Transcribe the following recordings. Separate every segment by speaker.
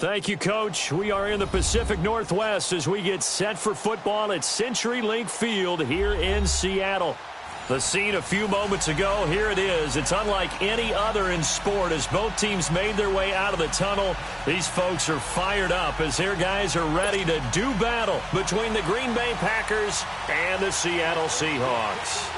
Speaker 1: Thank you, Coach. We are in the Pacific Northwest as we get set for football at CenturyLink Field here in Seattle. The scene a few moments ago, here it is. It's unlike any other in sport as both teams made their way out of the tunnel. These folks are fired up as their guys are ready to do battle between the Green Bay Packers and the Seattle Seahawks.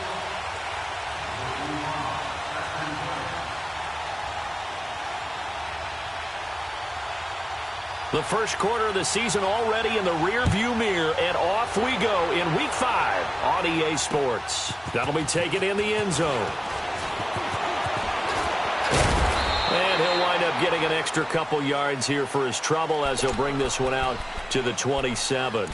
Speaker 1: The first quarter of the season already in the rearview mirror, and off we go in Week 5 on EA Sports. That'll be taken in the end zone. And he'll wind up getting an extra couple yards here for his trouble as he'll bring this one out to the 27.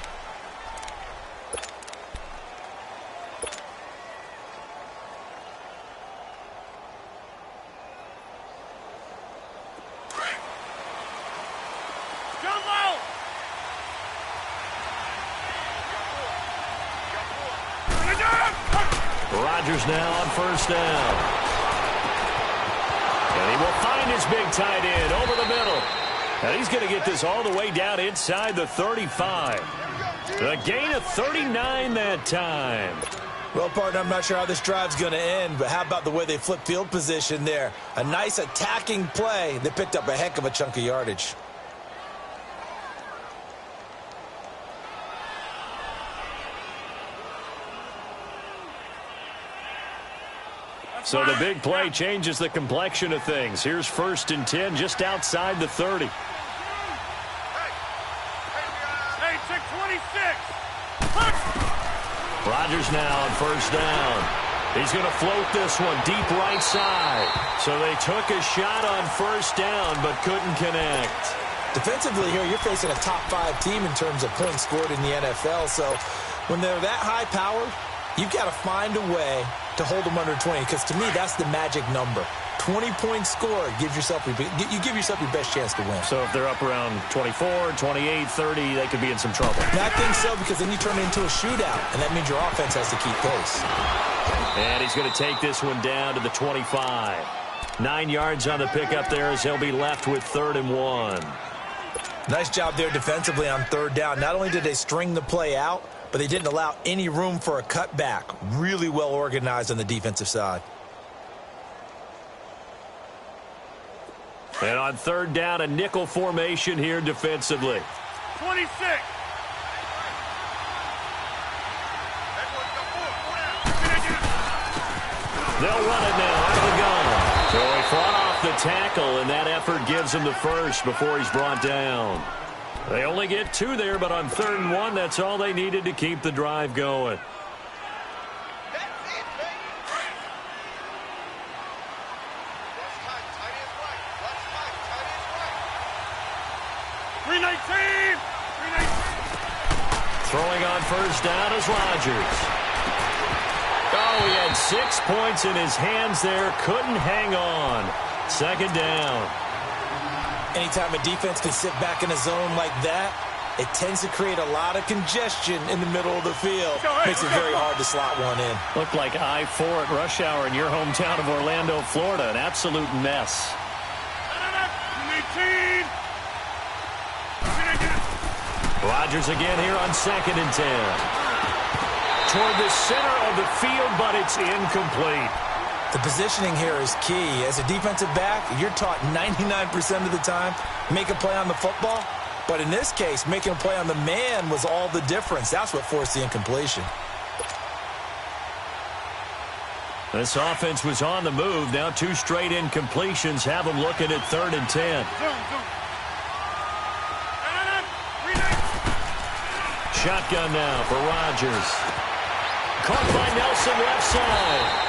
Speaker 1: Rodgers now on first down. And he will find his big tight end over the middle. And he's going to get this all the way down inside the 35. A gain of 39 that time.
Speaker 2: Well, partner, I'm not sure how this drive's going to end, but how about the way they flip field position there? A nice attacking play. They picked up a heck of a chunk of yardage.
Speaker 1: So the big play changes the complexion of things. Here's 1st and 10 just outside the 30. Rodgers now on first down. He's going to float this one deep right side. So they took a shot on first down but couldn't connect.
Speaker 2: Defensively here, you're facing a top 5 team in terms of points scored in the NFL. So when they're that high powered, you've got to find a way to hold them under 20, because to me, that's the magic number. 20 points scored gives yourself you give yourself your best chance to win.
Speaker 1: So if they're up around 24, 28, 30, they could be in some trouble.
Speaker 2: I think so, because then you turn it into a shootout, and that means your offense has to keep pace.
Speaker 1: And he's going to take this one down to the 25. 9 yards on the pickup there as they'll be left with 3rd and 1.
Speaker 2: Nice job there defensively on 3rd down. Not only did they string the play out, but they didn't allow any room for a cutback. Really well organized on the defensive side.
Speaker 1: And on 3rd down, a nickel formation here defensively.
Speaker 3: 26.
Speaker 1: They'll run it now out of the gun. So he fought off the tackle, and that effort gives him the first before he's brought down. They only get 2 there, but on 3rd and 1, that's all they needed to keep the drive going. Throwing on first down is Rodgers. Oh, he had 6 points in his hands there. Couldn't hang on. 2nd down.
Speaker 2: Anytime a defense can sit back in a zone like that, it tends to create a lot of congestion in the middle of the field. Makes it very hard to slot one in.
Speaker 1: Looked like I-4 at rush hour in your hometown of Orlando, Florida. An absolute mess. Rodgers again here on 2nd and 10. Toward the center of the field, but it's incomplete.
Speaker 2: The positioning here is key. As a defensive back, you're taught 99% of the time, make a play on the football. But in this case, making a play on the man was all the difference. That's what forced the incompletion.
Speaker 1: This offense was on the move. Now 2 straight incompletions have them looking at 3rd and 10. Shotgun now for Rodgers. Caught by Nelson left side.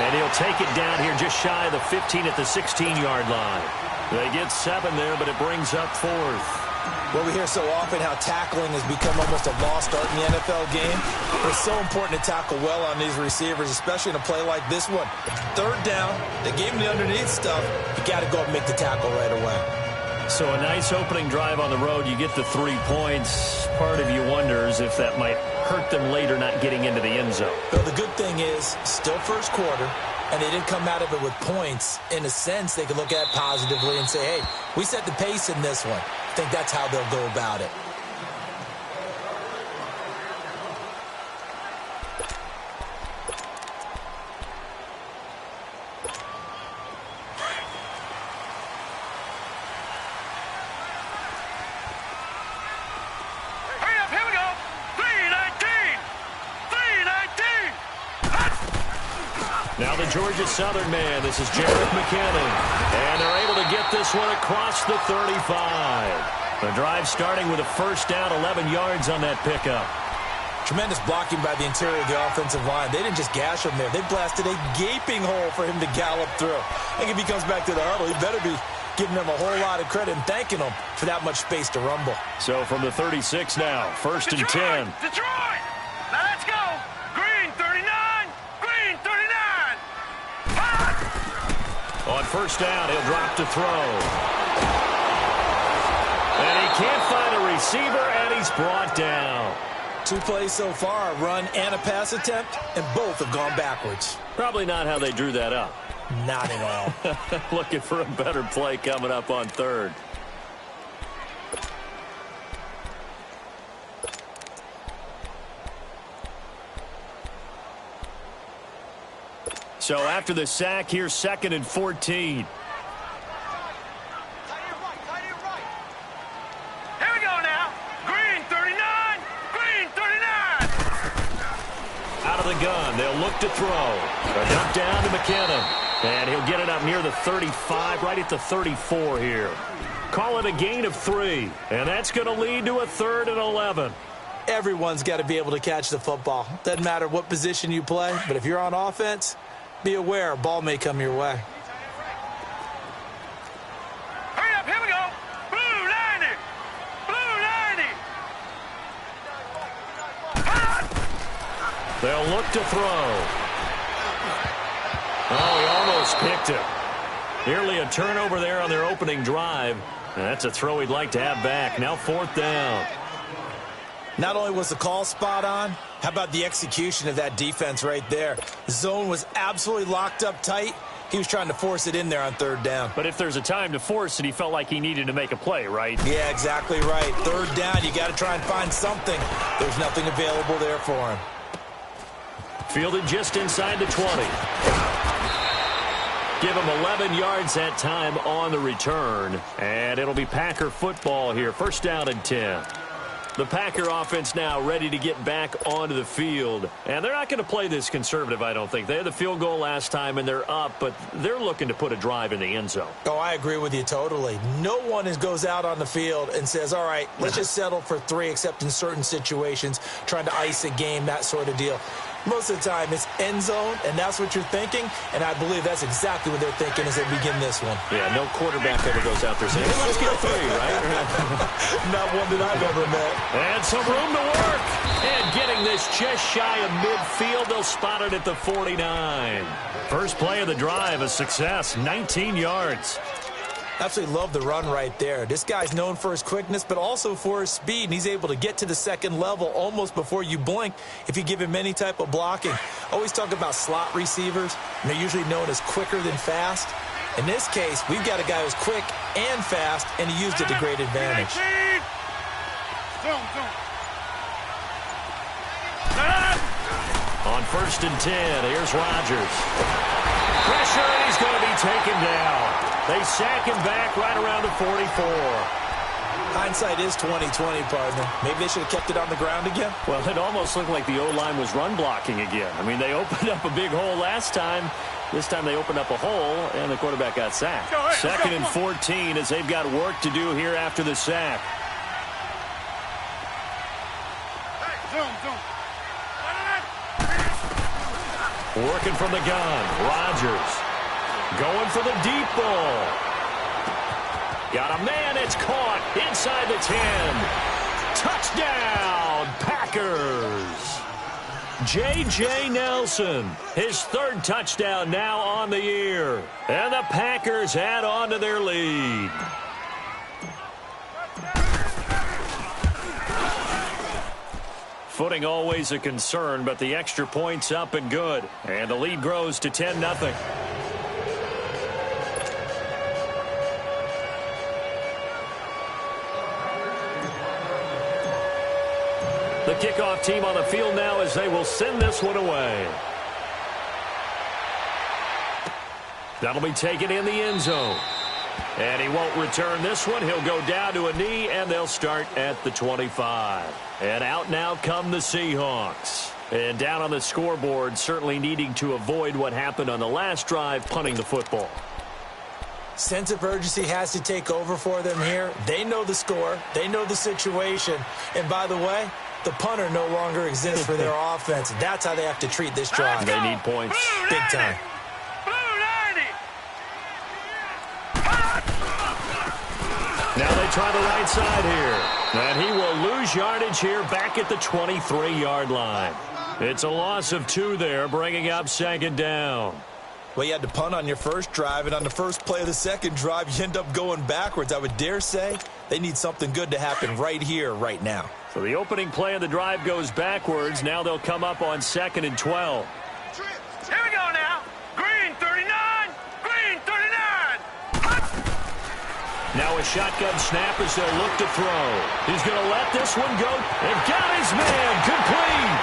Speaker 1: And he'll take it down here just shy of the 15 at the 16-yard line. They get 7 there, but it brings up 4th.
Speaker 2: Well, we hear so often how tackling has become almost a lost art in the NFL game. It's so important to tackle well on these receivers, especially in a play like this one. 3rd down, they gave him the underneath stuff. You got to go and make the tackle right away.
Speaker 1: So a nice opening drive on the road. You get the 3 points. Part of you wonders if that might hurt them later not getting into the end zone.
Speaker 2: Well, the good thing is, still first quarter, and they didn't come out of it with points. In a sense, they could look at it positively and say, hey, we set the pace in this one. think that's how they'll go about it.
Speaker 1: Now the Georgia Southern man, this is Jarrett McKinnon. And they're able to get this one across the 35. The drive starting with a first down, 11 yards on that pickup.
Speaker 2: Tremendous blocking by the interior of the offensive line. They didn't just gash him there. They blasted a gaping hole for him to gallop through. I think if he comes back to the huddle, he better be giving them a whole lot of credit and thanking them for that much space to rumble.
Speaker 1: So from the 36 now, first and 10.
Speaker 3: Detroit! Now let's go! Green 39! Green 39!
Speaker 1: On first down, he'll drop to throw. And he can't find a receiver, and he's brought down.
Speaker 2: 2 plays so far, a run and a pass attempt, and both have gone backwards.
Speaker 1: Probably not how they drew that up.
Speaker 2: Not at all.
Speaker 1: Looking for a better play coming up on third. So after the sack, here's second and 14. The gun. They'll look to throw. A dump down to McKinnon. And he'll get it up near the 35, right at the 34 here. Call it a gain of 3. And that's going to lead to a 3rd and 11.
Speaker 2: Everyone's got to be able to catch the football. Doesn't matter what position you play, but if you're on offense, be aware a ball may come your way.
Speaker 3: Hurry up, here we go. Blue 90. Blue 90.
Speaker 1: They'll look to throw. Oh, he almost picked it. Nearly a turnover there on their opening drive. And that's a throw he'd like to have back. Now 4th down.
Speaker 2: Not only was the call spot on, how about the execution of that defense right there? The zone was absolutely locked up tight. He was trying to force it in there on 3rd down.
Speaker 1: But if there's a time to force it, he felt like he needed to make a play, right?
Speaker 2: Yeah, exactly right. 3rd down, you got to try and find something. There's nothing available there for him.
Speaker 1: Fielded just inside the 20. Give him 11 yards that time on the return. And it'll be Packer football here. First down and 10. The Packer offense now ready to get back onto the field. And they're not going to play this conservative, I don't think. They had the field goal last time, and they're up, but they're looking to put a drive in the end zone.
Speaker 2: Oh, I agree with you totally. No one goes out on the field and says, all right, let's just settle for 3, except in certain situations, trying to ice a game, that sort of deal. Most of the time, it's end zone, and that's what you're thinking, and I believe that's exactly what they're thinking as they begin this one.
Speaker 1: Yeah, no quarterback ever goes out there saying, hey, let's get 3, right?
Speaker 2: Not one that I've ever met.
Speaker 1: And some room to work. And getting this just shy of midfield, they'll spot it at the 49. First play of the drive, a success, 19 yards.
Speaker 2: Absolutely love the run right there. This guy's known for his quickness, but also for his speed, and he's able to get to the second level almost before you blink if you give him any type of blocking. Always talk about slot receivers, and they're usually known as quicker than fast. In this case, we've got a guy who's quick and fast, and he used it to great advantage.
Speaker 1: On first and 10, here's Rodgers. Pressure, and he's going to be taken down. They sack him back right around the 44.
Speaker 2: Hindsight is 20/20, partner. Maybe they should have kept it on the ground again.
Speaker 1: Well, it almost looked like the O-line was run blocking again. I mean, they opened up a big hole last time. This time they opened up a hole, and the quarterback got sacked. Second and 14 as they've got work to do here after the sack. Working from the gun, Rodgers. Going for the deep ball. Got a man, it's caught inside the 10. Touchdown, Packers. J.J. Nelson, his 3rd touchdown now on the year. And the Packers add on to their lead. Footing always a concern, but the extra point's up and good. And the lead grows to 10-0. The kickoff team on the field now as they will send this one away. That'll be taken in the end zone. And he won't return this one. He'll go down to a knee, and they'll start at the 25. And out now come the Seahawks. And down on the scoreboard, certainly needing to avoid what happened on the last drive, punting the football.
Speaker 2: Sense of urgency has to take over for them here. They know the score. They know the situation. And by the way, the punter no longer exists for their offense. That's how they have to treat this drive.
Speaker 1: They need points.
Speaker 2: Big time.
Speaker 1: Now they try the right side here. And he will lose yardage here back at the 23-yard line. It's a loss of 2 there, bringing up second down.
Speaker 2: Well, you had to punt on your first drive, and on the first play of the second drive, you end up going backwards. I would dare say they need something good to happen right here, right now.
Speaker 1: So the opening play of the drive goes backwards. Now they'll come up on 2nd and 12.
Speaker 3: Here we go now. Green 39. Green 39.
Speaker 1: Now a shotgun snap as they'll look to throw. He's going to let this one go. And got his man complete.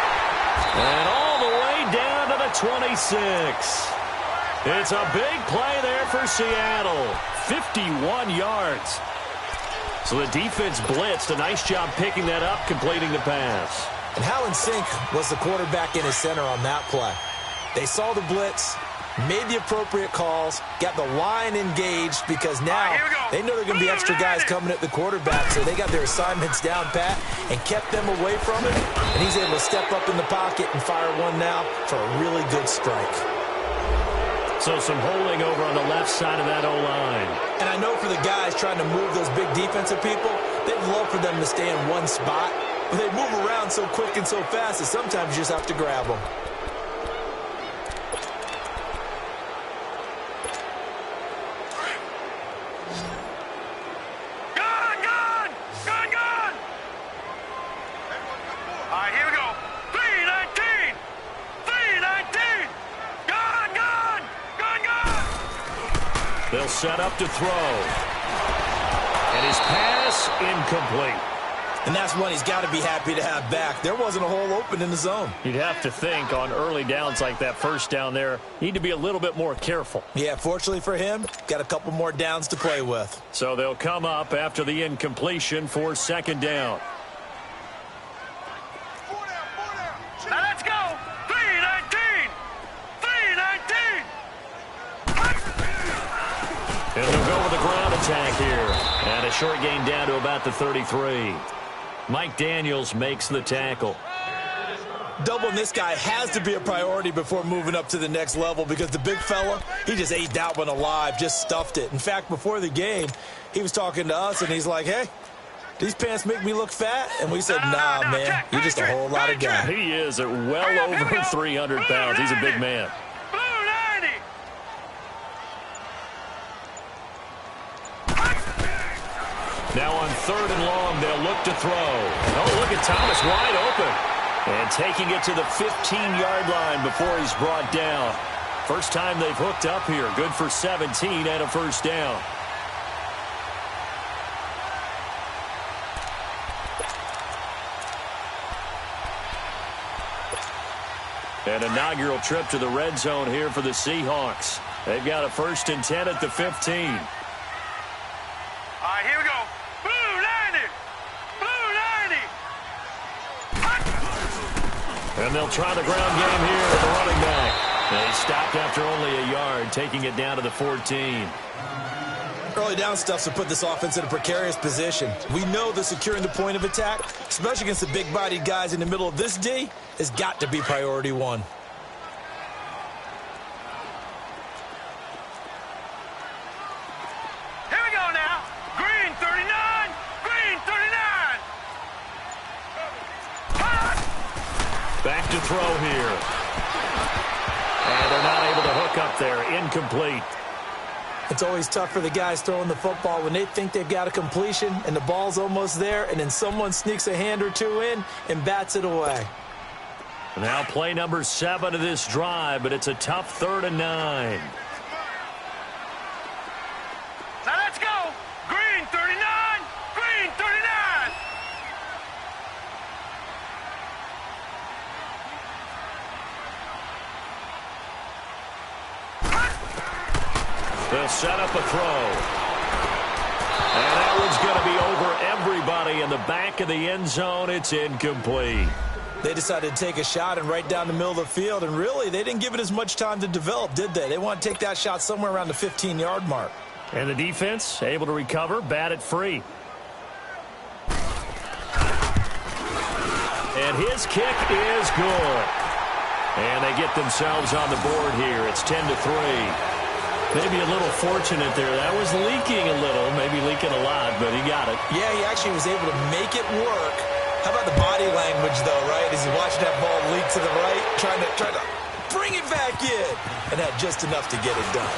Speaker 1: And all the way down to the 26. It's a big play there for Seattle. 51 yards. So the defense blitzed. A nice job picking that up, completing the pass.
Speaker 2: And how in sync was the quarterback in his center on that play? They saw the blitz, made the appropriate calls, got the line engaged because now they know they're going to be extra guys coming at the quarterback, so they got their assignments down pat and kept them away from him, and he's able to step up in the pocket and fire one now for a really good strike.
Speaker 1: So some holding over on the left side of that O-line.
Speaker 2: And I know for the guys trying to move those big defensive people, they'd love for them to stay in one spot, but they move around so quick and so fast that sometimes you just have to grab them.
Speaker 1: They'll set up to throw. And his pass incomplete.
Speaker 2: And that's one he's got to be happy to have back. There wasn't a hole open in the zone.
Speaker 1: You'd have to think on early downs like that first down there, need to be a little bit more careful.
Speaker 2: Yeah, fortunately for him, got a couple more downs to play with.
Speaker 1: So they'll come up after the incompletion for second down.
Speaker 3: Now let's go. 319. 319.
Speaker 1: And they'll go with a ground attack here. And a short gain down to about the 33. Mike Daniels makes the tackle.
Speaker 2: Doubling this guy has to be a priority before moving up to the next level because the big fella, he just ate that one alive, just stuffed it. In fact, before the game, he was talking to us, and he's like, hey, these pants make me look fat? And we said, nah, man, you're just a whole lot of guy.
Speaker 1: He is at well over 300 pounds. He's a big man. Now on 3rd and long, they'll look to throw. Oh, look at Thomas wide open. And taking it to the 15-yard line before he's brought down. First time they've hooked up here. Good for 17 and a first down. An inaugural trip to the red zone here for the Seahawks. They've got a 1st and 10 at the 15.
Speaker 3: All right, here we go. Blue 90. Blue 90.
Speaker 1: And they'll try the ground game here with the running back. And he stopped after only a yard, taking it down to the 14.
Speaker 2: Early down stuff to put this offense in a precarious position. We know that securing the point of attack, especially against the big-bodied guys in the middle of this D, has got to be priority one.
Speaker 3: Here we go now. Green 39. Green 39.
Speaker 1: Back to throw here. And they're not able to hook up there. Incomplete.
Speaker 2: It's always tough for the guys throwing the football when they think they've got a completion and the ball's almost there, and then someone sneaks a hand or two in and bats it away.
Speaker 1: Now play number 7 of this drive, but it's a tough 3rd and 9.
Speaker 3: Now let's go. Green 39. Green 39.
Speaker 1: They'll set up a throw. And that one's going to be over everybody in the back of the end zone. It's incomplete.
Speaker 2: They decided to take a shot and right down the middle of the field, and really, they didn't give it as much time to develop, did they? They want to take that shot somewhere around the 15-yard mark.
Speaker 1: And the defense able to recover, bat it free. And his kick is good. And they get themselves on the board here. It's 10-3. Maybe a little fortunate there. That was leaking a little, maybe leaking a lot, but he got it.
Speaker 2: Yeah, he actually was able to make it work. How about the body language, though, right? As he watched that ball leak to the right, trying to bring it back in, and had just enough to get it done.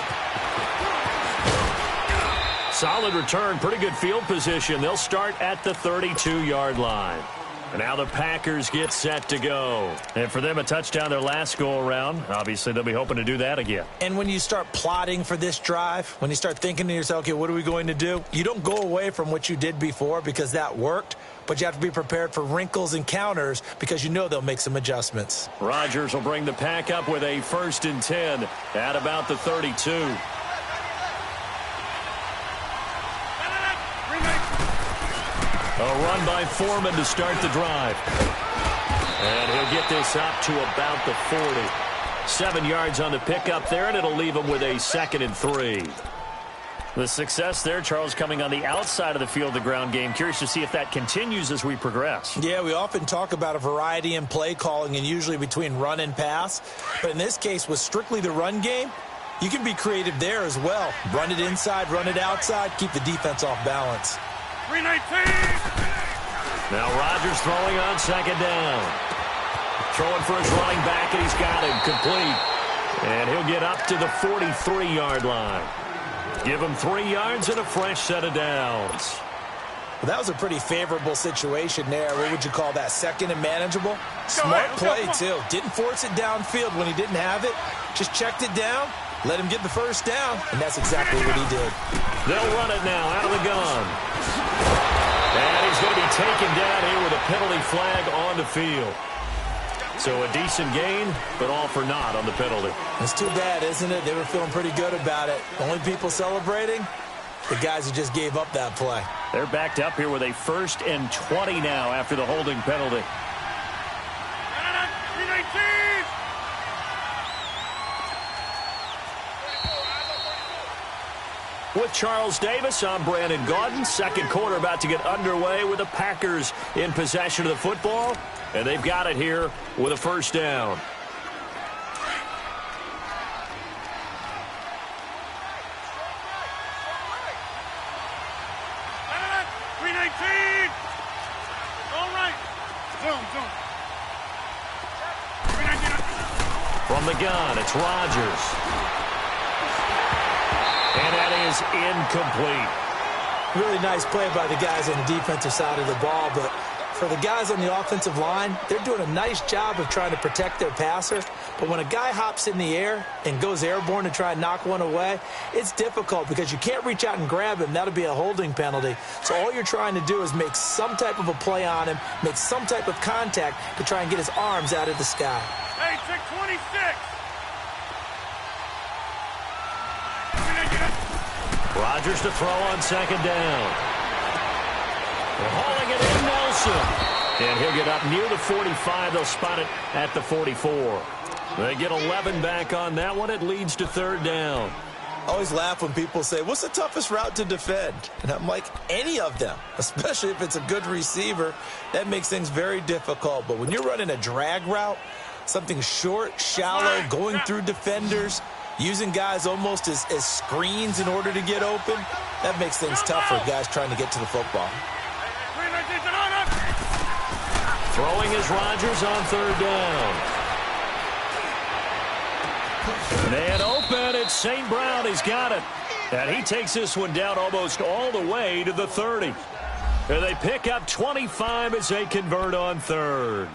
Speaker 1: Solid return, pretty good field position. They'll start at the 32-yard line. And now the Packers get set to go. And for them, a touchdown their last go-around. Obviously, they'll be hoping to do that again.
Speaker 2: And when you start plotting for this drive, when you start thinking to yourself, okay, what are we going to do? You don't go away from what you did before because that worked, but you have to be prepared for wrinkles and counters because you know they'll make some adjustments.
Speaker 1: Rodgers will bring the pack up with a 1st and 10 at about the 32. A run by Foreman to start the drive. And he'll get this up to about the 40. 7 yards on the pickup there, and it'll leave him with a 2nd and 3. The success there, Charles, coming on the outside of the field, the ground game. Curious to see if that continues as we progress.
Speaker 2: Yeah, we often talk about a variety in play calling and usually between run and pass. But in this case, with strictly the run game, you can be creative there as well. Run it inside, run it outside, keep the defense off balance.
Speaker 3: 319.
Speaker 1: Now Rodgers throwing on 2nd down. Throwing for his running back, and he's got him complete. And he'll get up to the 43-yard line. Give him 3 yards and a fresh set of downs.
Speaker 2: Well, that was a pretty favorable situation there. What would you call that? 2nd and manageable? Smart play, too. Didn't force it downfield when he didn't have it. Just checked it down, let him get the 1st down, and that's exactly what he did.
Speaker 1: They'll run it now out of the gun. And he's going to be taken down here with a penalty flag on the field. So a decent gain, but all for naught on the penalty.
Speaker 2: It's too bad, isn't it? They were feeling pretty good about it. Only people celebrating, the guys who just gave up that play.
Speaker 1: They're backed up here with a 1st and 20 now after the holding penalty.
Speaker 3: 319.
Speaker 1: With Charles Davis, I'm Brandon Gaudin. 2nd quarter about to get underway with the Packers in possession of the football. And they've got it here with a 1st down. From the gun, it's Rodgers. And that is incomplete.
Speaker 2: Really nice play by the guys on the defensive side of the ball, but for the guys on the offensive line, they're doing a nice job of trying to protect their passer. But when a guy hops in the air and goes airborne to try and knock one away, it's difficult because you can't reach out and grab him. That'll be a holding penalty. So all you're trying to do is make some type of a play on him, make some type of contact to try and get his arms out of the sky.
Speaker 3: Hey, check 26.
Speaker 1: Rodgers to throw on 2nd down. They're hauling it in, Nelson. And he'll get up near the 45. They'll spot it at the 44. They get 11 back on that one. It leads to 3rd down.
Speaker 2: I always laugh when people say, what's the toughest route to defend? And I'm like, any of them, especially if it's a good receiver. That makes things very difficult. But when you're running a drag route, something short, shallow, going through defenders, using guys almost as screens in order to get open, that makes things tough for guys trying to get to the football.
Speaker 1: Throwing is Rodgers on 3rd down. Man open, it's St. Brown. He's got it. And he takes this one down almost all the way to the 30. And they pick up 25 as they convert on 3rd.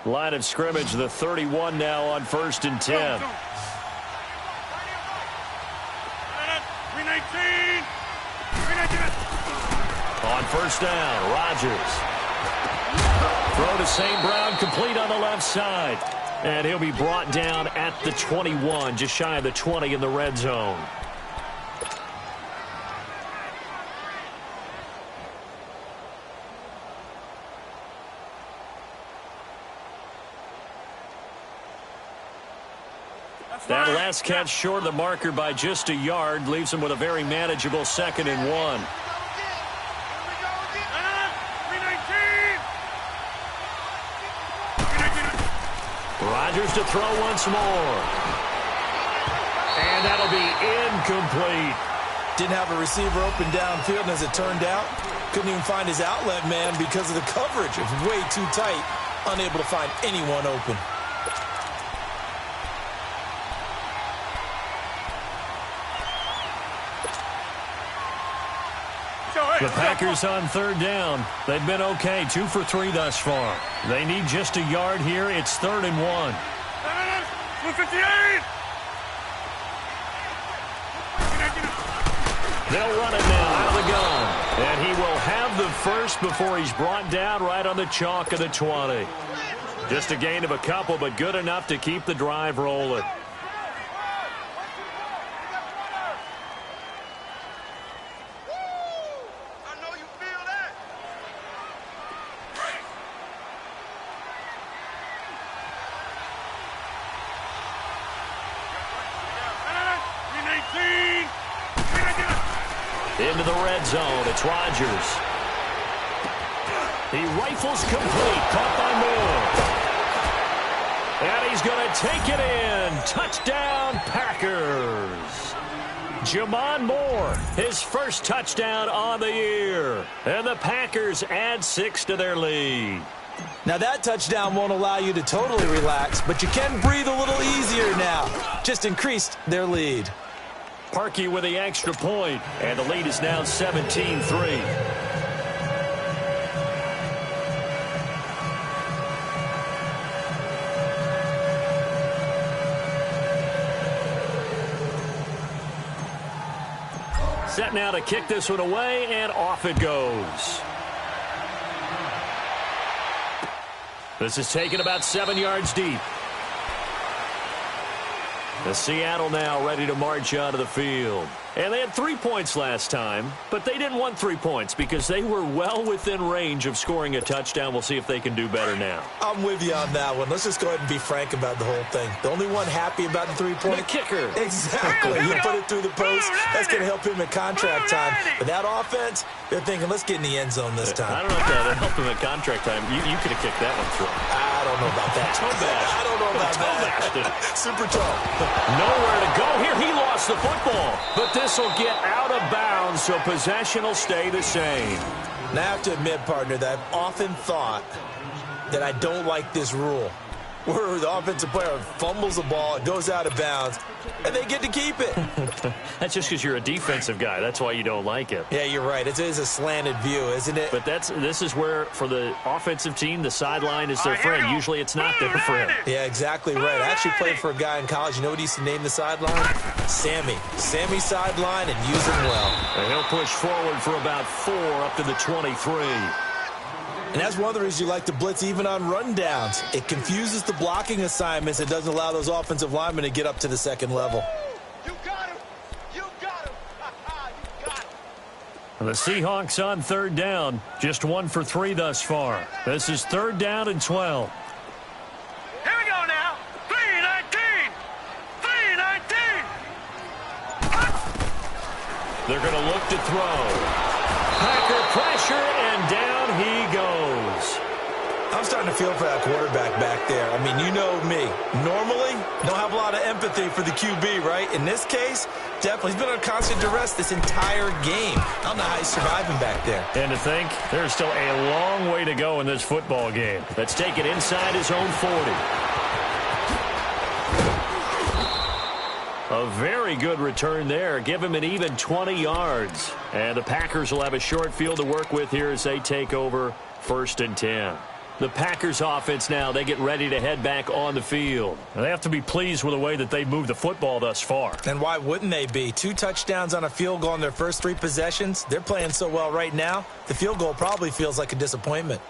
Speaker 1: Line of scrimmage, the 31 now on 1st and 10.
Speaker 3: 319.
Speaker 1: On first down, Rodgers. Throw to St. Brown, complete on the left side. And he'll be brought down at the 21, just shy of the 20 in the red zone. That last catch short of the marker by just a yard leaves him with a very manageable 2nd and 1. Rodgers to throw once more. And that'll be incomplete.
Speaker 2: Didn't have a receiver open downfield, and as it turned out, couldn't even find his outlet man because of the coverage. It was way too tight, unable to find anyone open.
Speaker 1: The Packers on 3rd down. They've been okay, 2 for 3 thus far. They need just a yard here. It's 3rd and 1.
Speaker 3: 258.
Speaker 1: They'll run it now out of the gun. And he will have the first before he's brought down right on the chalk of the 20. Just a gain of a couple, but good enough to keep the drive rolling. Into the red zone, it's Rodgers. He rifles complete, caught by Moore. And he's going to take it in. Touchdown, Packers. Jamon Moore, his first touchdown on the year. And the Packers add 6 to their lead.
Speaker 2: Now that touchdown won't allow you to totally relax, but you can breathe a little easier now. Just increased their lead.
Speaker 1: Parkey with the extra point, and the lead is now 17-3. Set now to kick this one away, and off it goes. This is taken about 7 yards deep. The Seattle now ready to march out of the field. And they had 3 points last time, but they didn't want 3 points because they were well within range of scoring a touchdown. We'll see if they can do better now.
Speaker 2: I'm with you on that one. Let's just go ahead and be frank about the whole thing. The only one happy about the 3-point?
Speaker 1: The kicker.
Speaker 2: Exactly. You put it through the post. That's going to help him at contract time. But that offense, they're thinking, let's get in the end zone this time.
Speaker 1: I don't know if that helped him at contract time. You could have kicked that one through.
Speaker 2: I don't know about that. I don't know about that. Super tall.
Speaker 1: Nowhere to go here. He lost the football. But this will get out of bounds, so possession will stay the same.
Speaker 2: Now, I have to admit, partner, that I've often thought that I don't like this rule, where the offensive player fumbles the ball, it goes out of bounds, and they get to keep it.
Speaker 1: That's just because you're a defensive guy. That's why you don't like it.
Speaker 2: Yeah, you're right. It is a slanted view, isn't it?
Speaker 1: But this is where, for the offensive team, the sideline is their friend. Usually it's not there for him.
Speaker 2: Yeah, exactly right. I actually played for a guy in college. You know what he used to name the sideline? Sammy. Sammy sideline, and use him well.
Speaker 1: And he'll push forward for about 4 up to the 23.
Speaker 2: And that's one of the reasons you like to blitz even on rundowns. It confuses the blocking assignments. It doesn't allow those offensive linemen to get up to the second level.
Speaker 3: You got him. You got him. You got him.
Speaker 1: The Seahawks on 3rd down. Just 1 for 3 thus far. This is 3rd down and 12.
Speaker 3: Here we go now. 3-19. 3-19.
Speaker 1: They're going to look to throw. Packer pressure, and down he goes.
Speaker 2: I'm starting to feel for that quarterback back there. I mean, you know me. Normally, don't have a lot of empathy for the QB, right? In this case, definitely. He's been under constant duress this entire game. I don't know how he's surviving back there.
Speaker 1: And to think, there's still a long way to go in this football game. Let's take it inside his own 40. A very good return there. Give him an even 20 yards. And the Packers will have a short field to work with here as they take over 1st and 10. The Packers offense now, they get ready to head back on the field.
Speaker 4: They have to be pleased with the way that they've moved the football thus far.
Speaker 2: And why wouldn't they be? 2 touchdowns on a field goal in their first 3 possessions. They're playing so well right now, the field goal probably feels like a disappointment.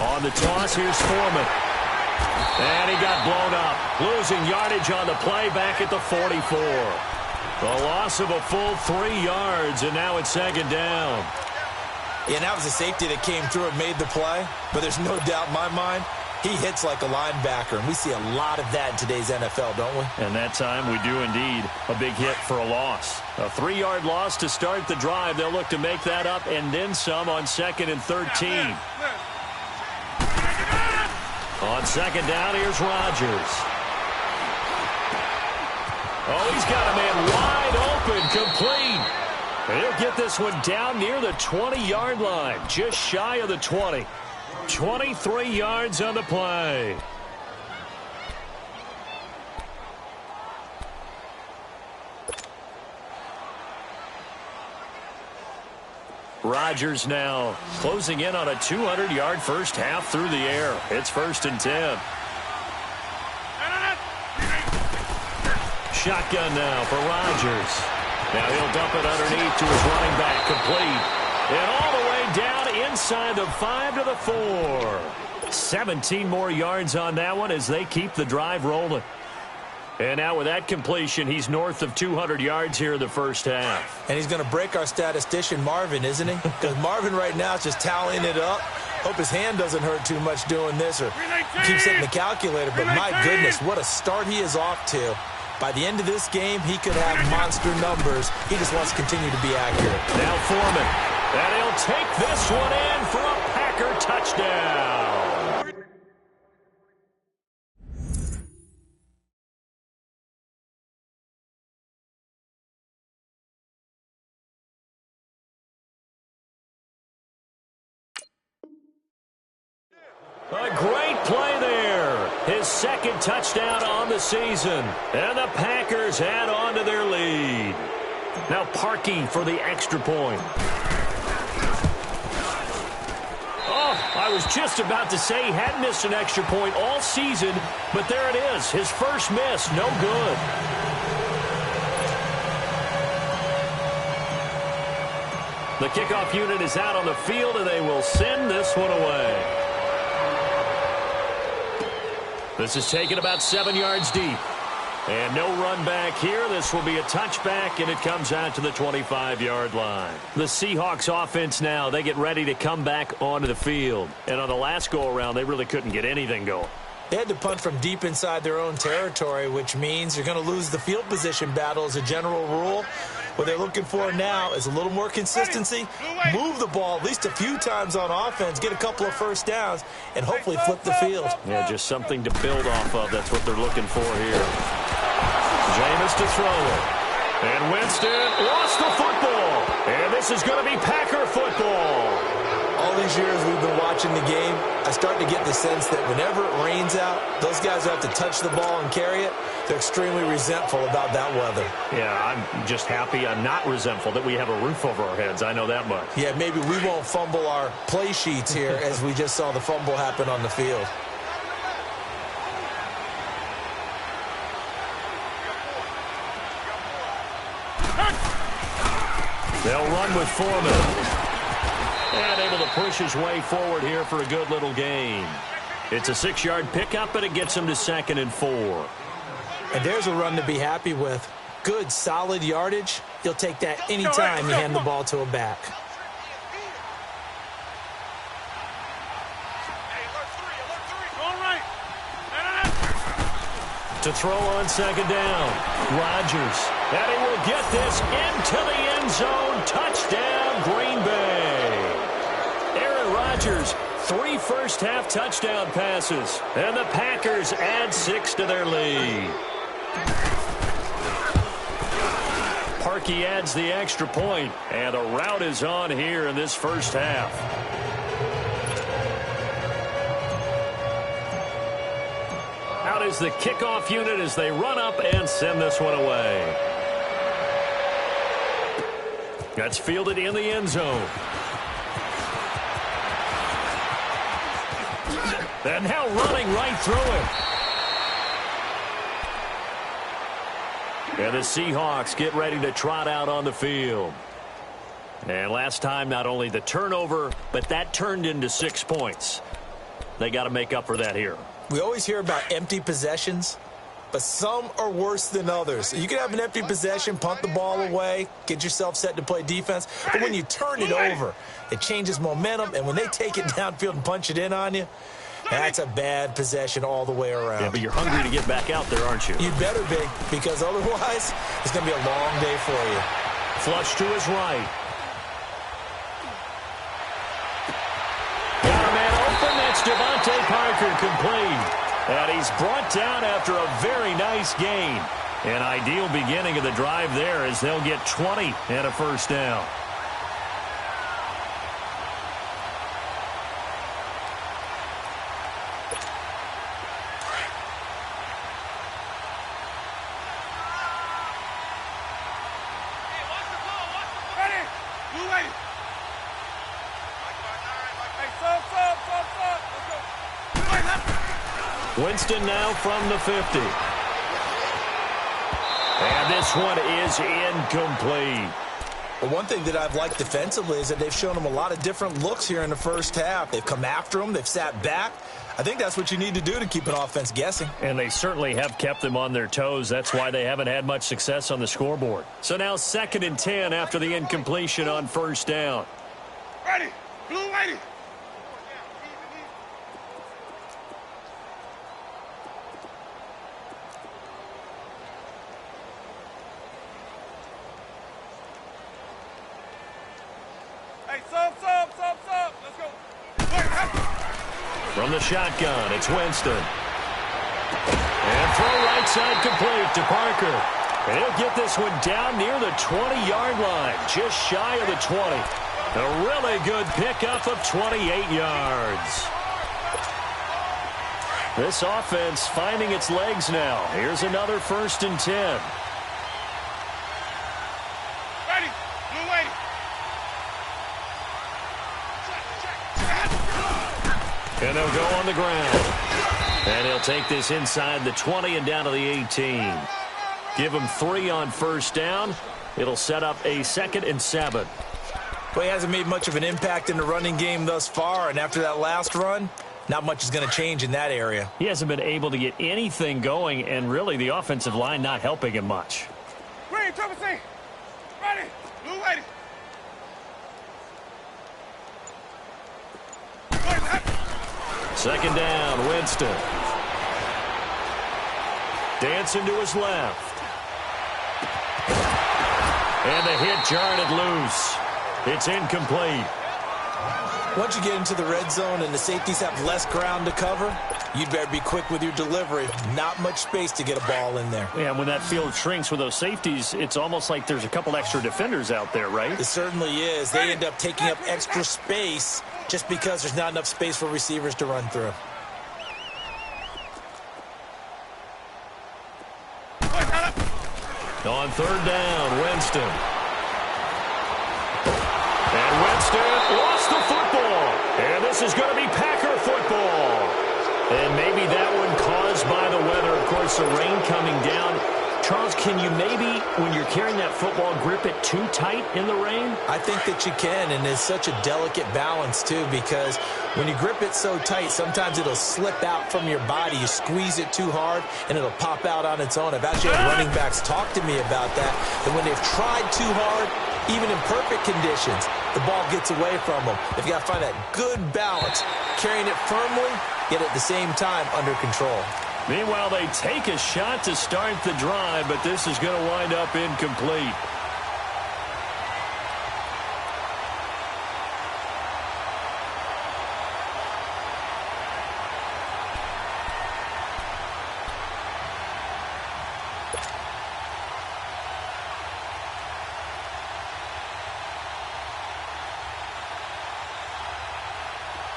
Speaker 1: On the toss, here's Foreman. And he got blown up. Losing yardage on the play back at the 44. The loss of a full 3 yards, and now it's 2nd down.
Speaker 2: Yeah, that was a safety that came through and made the play. But there's no doubt in my mind, he hits like a linebacker. And we see a lot of that in today's NFL, don't we?
Speaker 1: And that time we do indeed. A big hit for a loss. A 3-yard loss to start the drive. They'll look to make that up and then some on 2nd and 13. On 2nd down, here's Rodgers. Oh, he's got a man wide open, complete. And he'll get this one down near the 20-yard line, just shy of the 20. 23 yards on the play. Rodgers now closing in on a 200-yard first half through the air. It's 1st and 10. Shotgun now for Rodgers. Now he'll dump it underneath to his running back, complete. And all the way down inside the 5 to the 4. 17 more yards on that one as they keep the drive rolling. And now with that completion, he's north of 200 yards here in the first half.
Speaker 2: And he's going to break our statistician, Marvin, isn't he? Because Marvin right now is just tallying it up. Hope his hand doesn't hurt too much doing this or keeps hitting the calculator. But my goodness, what a start he is off to. By the end of this game, he could have monster numbers. He just wants to continue to be accurate.
Speaker 1: Now Foreman. And he'll take this one in for a Packer touchdown. A great play there. His 2nd touchdown on the season. And the Packers add on to their lead. Now Parkey for the extra point. Oh, I was just about to say he hadn't missed an extra point all season, but there it is. His first miss, no good. The kickoff unit is out on the field, and they will send this one away. This is taken about 7 yards deep. And no run back here. This will be a touchback, and it comes out to the 25-yard line. The Seahawks offense now, they get ready to come back onto the field. And on the last go-around, they really couldn't get anything going.
Speaker 2: They had to punt from deep inside their own territory, which means you're going to lose the field position battle as a general rule. What they're looking for now is a little more consistency, move the ball at least a few times on offense, get a couple of first downs, and hopefully flip the field.
Speaker 1: Yeah, just something to build off of. That's what they're looking for here. Jameis to throw it. And Winston lost the football. And this is going to be Packer football.
Speaker 2: All these years we've been watching the game, I start to get the sense that whenever it rains out, those guys who have to touch the ball and carry it, they're extremely resentful about that weather.
Speaker 1: Yeah, I'm just happy I'm not resentful that we have a roof over our heads. I know that much.
Speaker 2: Yeah, maybe we won't fumble our play sheets here as we just saw the fumble happen on the field.
Speaker 1: They'll run with Foreman. And able to push his way forward here for a good little gain. It's a 6-yard pickup, and it gets him to 2nd and 4.
Speaker 2: And there's a run to be happy with. Good, solid yardage. You'll take that anytime you hand the ball to a back.
Speaker 1: To throw on 2nd down. Rodgers. And he will get this into the end zone. Touchdown, Green Bay. Aaron Rodgers, 3 first-half touchdown passes. And the Packers add 6 to their lead. Starkey adds the extra point, and the rout is on here in this first half. Out is the kickoff unit as they run up and send this one away. That's fielded in the end zone. And now running right through it. And the Seahawks get ready to trot out on the field. And last time, not only the turnover, but that turned into 6 points. They got to make up for that here.
Speaker 2: We always hear about empty possessions, but some are worse than others. You can have an empty possession, punt the ball away, get yourself set to play defense. But when you turn it over, it changes momentum. And when they take it downfield and punch it in on you, that's a bad possession all the way around.
Speaker 1: Yeah, but you're hungry to get back out there, aren't you?
Speaker 2: You better be, because otherwise it's going to be a long day for you.
Speaker 1: Flush to his right. Got a man open. That's Devontae Parker complete. And he's brought down after a very nice gain. An ideal beginning of the drive there as they'll get 20 and a first down. Winston now from the 50. And this one is incomplete.
Speaker 2: Well, one thing that I've liked defensively is that they've shown them a lot of different looks here in the first half. They've come after them. They've sat back. I think that's what you need to do to keep an offense guessing.
Speaker 1: And they certainly have kept them on their toes. That's why they haven't had much success on the scoreboard. So now 2nd and 10 after the incompletion on first down.
Speaker 3: Ready. Blue lady.
Speaker 1: From the shotgun, it's Winston. And throw right side complete to Parker. And he'll get this one down near the 20-yard line, just shy of the 20. A really good pickup of 28 yards. This offense finding its legs now. Here's another 1st and 10.
Speaker 3: Ready. Blue lady.
Speaker 1: And they'll go on the ground. And he'll take this inside the 20 and down to the 18. Give him 3 on first down. It'll set up a 2nd and 7.
Speaker 2: Well, he hasn't made much of an impact in the running game thus far, and after that last run, not much is going to change in that area.
Speaker 1: He hasn't been able to get anything going, and really the offensive line not helping him much.
Speaker 3: Green, triple C. Ready. Blue lady.
Speaker 1: 2nd down, Winston. Dancing to his left. And the hit jarred it loose. It's incomplete.
Speaker 2: Once you get into the red zone and the safeties have less ground to cover, you'd better be quick with your delivery. Not much space to get a ball in there.
Speaker 1: Yeah, when that field shrinks with those safeties, it's almost like there's a couple extra defenders out there, right?
Speaker 2: It certainly is. They end up taking up extra space just because there's not enough space for receivers to run through.
Speaker 1: On 3rd down, Winston. And Winston lost the football. And this is going to be Packer football. And maybe that one caused by the weather. Of course, the rain coming down. Charles, can you maybe, when you're carrying that football, grip it too tight in the rain?
Speaker 2: I think that you can, and it's such a delicate balance, too, because when you grip it so tight, sometimes it'll slip out from your body. You squeeze it too hard, and it'll pop out on its own. I've actually had running backs talk to me about that when they've tried too hard, even in perfect conditions, the ball gets away from them. They've got to find that good balance, carrying it firmly, yet at the same time under control.
Speaker 1: Meanwhile, they take a shot to start the drive, but this is going to wind up incomplete.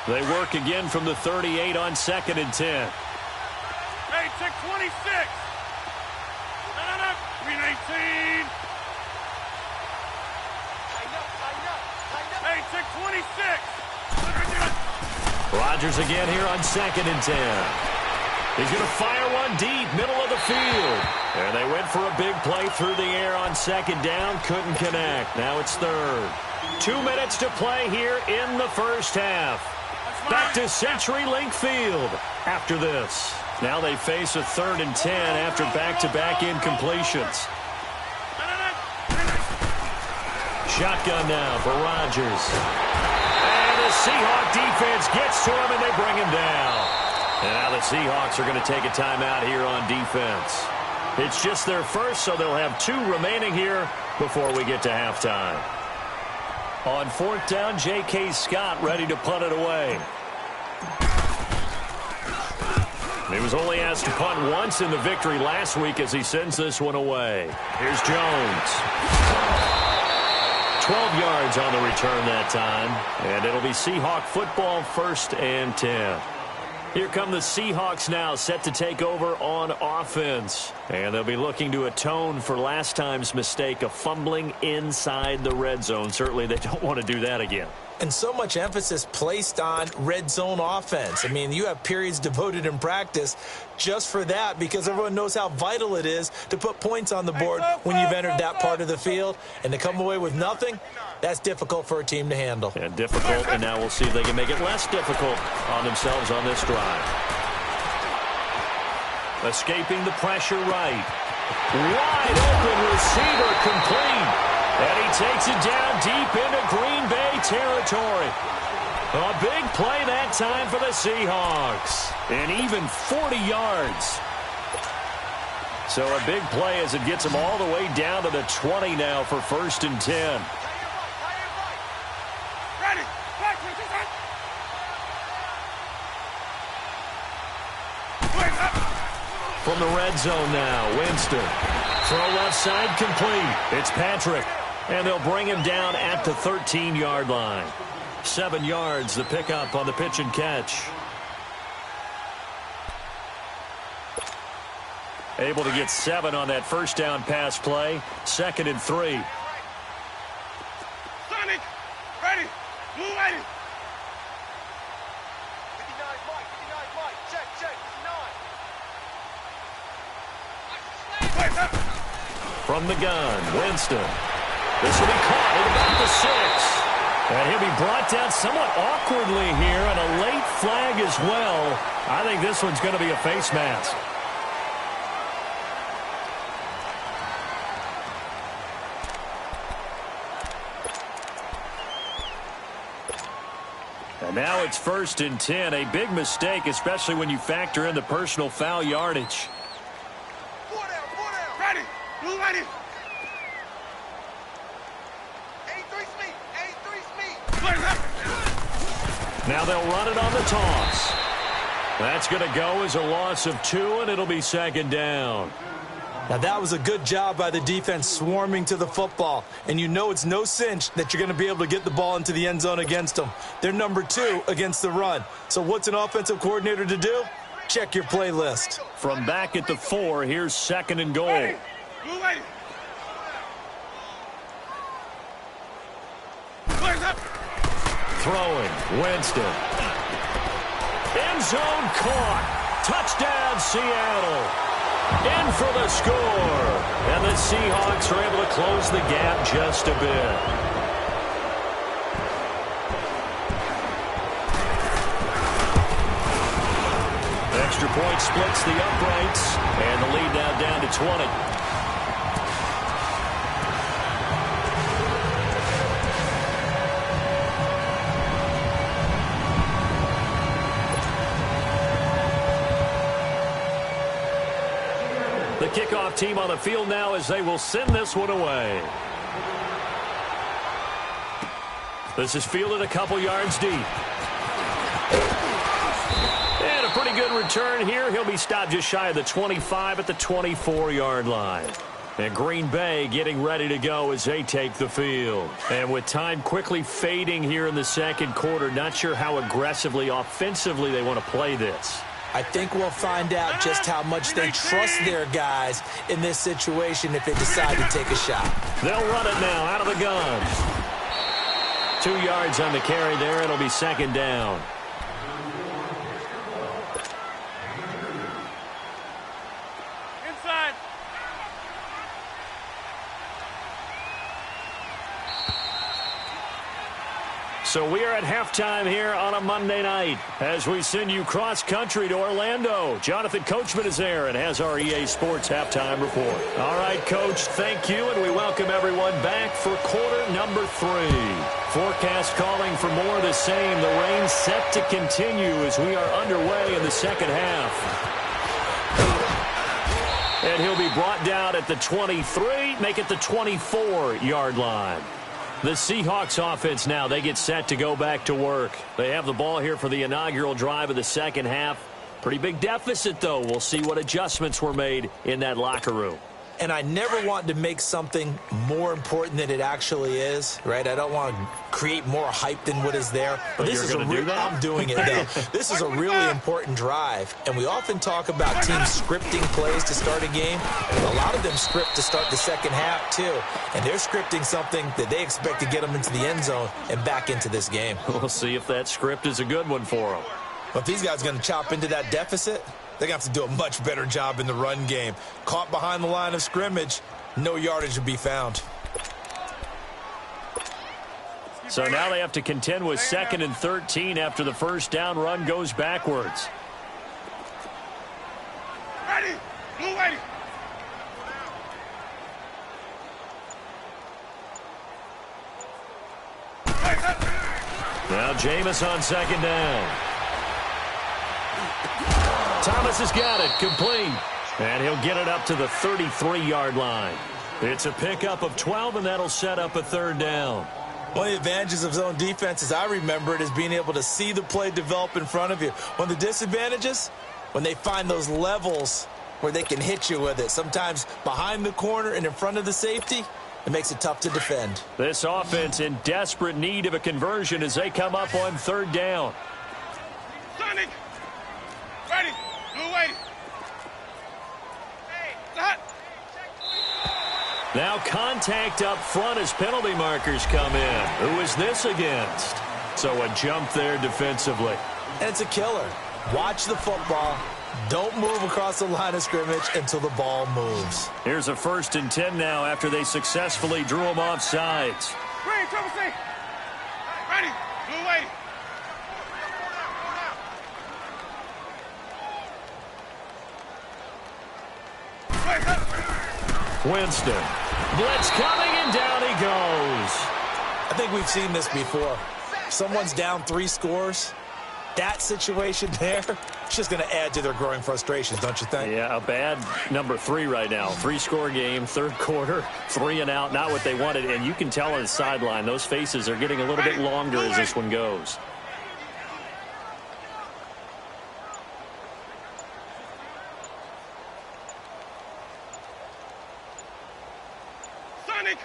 Speaker 1: They work again from the 38 on 2nd and 10.
Speaker 3: Hey, check 26. No. Green 18. Hey, check 26.
Speaker 1: Rodgers again here on 2nd and 10. He's going to fire one deep, middle of the field. And they went for a big play through the air on 2nd down. Couldn't connect. Now it's 3rd. 2 minutes to play here in the first half. Back to CenturyLink Field after this. Now they face a 3rd and 10 after back-to-back incompletions. Shotgun now for Rodgers. And the Seahawk defense gets to him, and they bring him down. And now the Seahawks are going to take a timeout here on defense. It's just their first, so they'll have 2 remaining here before we get to halftime. On 4th down, J.K. Scott ready to punt it away. He was only asked to punt once in the victory last week as he sends this one away. Here's Jones. 12 yards on the return that time. And it'll be Seahawk football, 1st and 10. Here come the Seahawks now, set to take over on offense. And they'll be looking to atone for last time's mistake of fumbling inside the red zone. Certainly they don't want to do that again.
Speaker 2: And so much emphasis placed on red zone offense. I mean, you have periods devoted in practice just for that because everyone knows how vital it is to put points on the board when you've entered that part of the field. And to come away with nothing, that's difficult for a team to handle.
Speaker 1: And difficult, and now we'll see if they can make it less difficult on themselves on this drive. Escaping the pressure right. Wide open receiver complete. And he takes it down deep into Green Bay territory. A big play that time for the Seahawks. And even 40 yards. So a big play as it gets them all the way down to the 20 now for 1st and 10. From the red zone now, Winston. Throw left side complete. It's Patrick. And they'll bring him down at the 13-yard line. 7 yards, the pickup on the pitch and catch. Able to get 7 on that first down pass play. 2nd and 3.
Speaker 3: Sonic, ready, move ready.
Speaker 5: 59 Mike, check, 59.
Speaker 1: From the gun, Winston. This will be caught at about the 6. And he'll be brought down somewhat awkwardly here, and a late flag as well. I think this one's going to be a face mask. And now it's 1st and 10. A big mistake, especially when you factor in the personal foul yardage.
Speaker 5: Four down.
Speaker 3: Ready, move ready.
Speaker 5: 83 Smith.
Speaker 1: Now they'll run it on the toss. That's going to go as a loss of 2, and it'll be 2nd down.
Speaker 2: Now, that was a good job by the defense swarming to the football. And you know it's no cinch that you're going to be able to get the ball into the end zone against them. They're number 2 against the run. So what's an offensive coordinator to do? Check your playlist.
Speaker 1: From back at the 4, here's 2nd and goal.
Speaker 3: Ready, move ready.
Speaker 1: Throwing, Winston. End zone caught. Touchdown, Seattle. In for the score. And the Seahawks are able to close the gap just a bit. Extra point splits the uprights. And the lead now down to 20. The kickoff team on the field now as they will send this one away. This is fielded a couple yards deep. And a pretty good return here. He'll be stopped just shy of the 25 at the 24-yard line. And Green Bay getting ready to go as they take the field. And with time quickly fading here in the second quarter, not sure how aggressively, offensively they want to play this.
Speaker 2: I think we'll find out just how much they trust their guys in this situation if they decide to take a shot.
Speaker 1: They'll run it now out of the gun. 2 yards on the carry there. It'll be second down.
Speaker 3: Inside.
Speaker 1: So we are at halftime here on a Monday night as we send you cross-country to Orlando. Jonathan Coachman is there and has our EA Sports halftime report. All right, Coach, thank you, and we welcome everyone back for quarter number 3. Forecast calling for more of the same. The rain set to continue as we are underway in the second half. And he'll be brought down at the 23, make it the 24-yard line. The Seahawks offense now, they get set to go back to work. They have the ball here for the inaugural drive of the second half. Pretty big deficit, though. We'll see what adjustments were made in that locker room.
Speaker 2: And I never want to make something more important than it actually is, right? I don't want to create more hype than what is there. But this is I'm doing it, though. This is a really important drive. And we often talk about teams scripting plays to start a game. A lot of them script to start the second half, too. And they're scripting something that they expect to get them into the end zone and back into this game.
Speaker 1: We'll see if that script is a good one for them.
Speaker 2: But if these guys are going to chop into that deficit, they're going to have to do a much better job in the run game. Caught behind the line of scrimmage, no yardage to be found.
Speaker 1: So now they have to contend with 2nd and 13 after the first down run goes backwards.
Speaker 3: Ready. Blue ready.
Speaker 1: Now Jameis on 2nd down. Thomas has got it, complete. And he'll get it up to the 33-yard line. It's a pickup of 12, and that'll set up a 3rd down.
Speaker 2: One of the advantages of zone defense, as I remember it, is being able to see the play develop in front of you. One of the disadvantages, when they find those levels where they can hit you with it. Sometimes behind the corner and in front of the safety, it makes it tough to defend.
Speaker 1: This offense in desperate need of a conversion as they come up on 3rd down.
Speaker 3: Sonic. Ready. Blue waiting. Hot.
Speaker 1: Now contact up front as penalty markers come in. Who is this against? So a jump there defensively.
Speaker 2: And it's a killer. Watch the football. Don't move across the line of scrimmage until the ball moves.
Speaker 1: Here's a 1st and 10 now after they successfully drew him off sides.
Speaker 3: Green, trouble C. Ready. Blue waiting.
Speaker 1: Winston. Blitz coming, and down he goes.
Speaker 2: I think we've seen this before. Someone's down 3 scores. That situation there, it's just going to add to their growing frustrations, don't you think?
Speaker 1: Yeah, a bad number 3 right now. 3-score game, 3rd quarter, 3 and out, not what they wanted. And you can tell on the sideline, those faces are getting a little bit longer as this one goes.
Speaker 3: Sonic.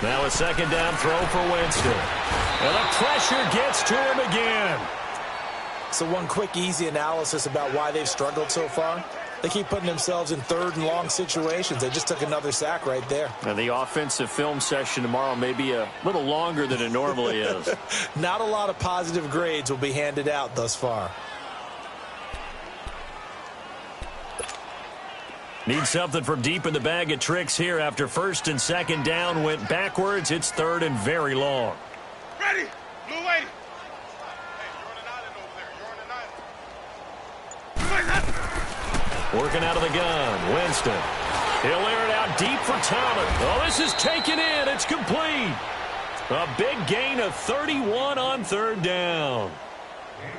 Speaker 1: Now a 2nd down throw for Winston. And the pressure gets to him again.
Speaker 2: So one quick, easy analysis about why they've struggled so far. They keep putting themselves in 3rd and long situations. They just took another sack right there.
Speaker 1: And the offensive film session tomorrow may be a little longer than it normally is.
Speaker 2: Not a lot of positive grades will be handed out thus far.
Speaker 1: Need something from deep in the bag of tricks here after 1st and 2nd down went backwards. It's 3rd and very long.
Speaker 3: Ready. Blue waiting.
Speaker 1: Working out of the gun. Winston. He'll air it out deep for Thomas. Oh, this is taken in. It's complete. A big gain of 31 on 3rd down.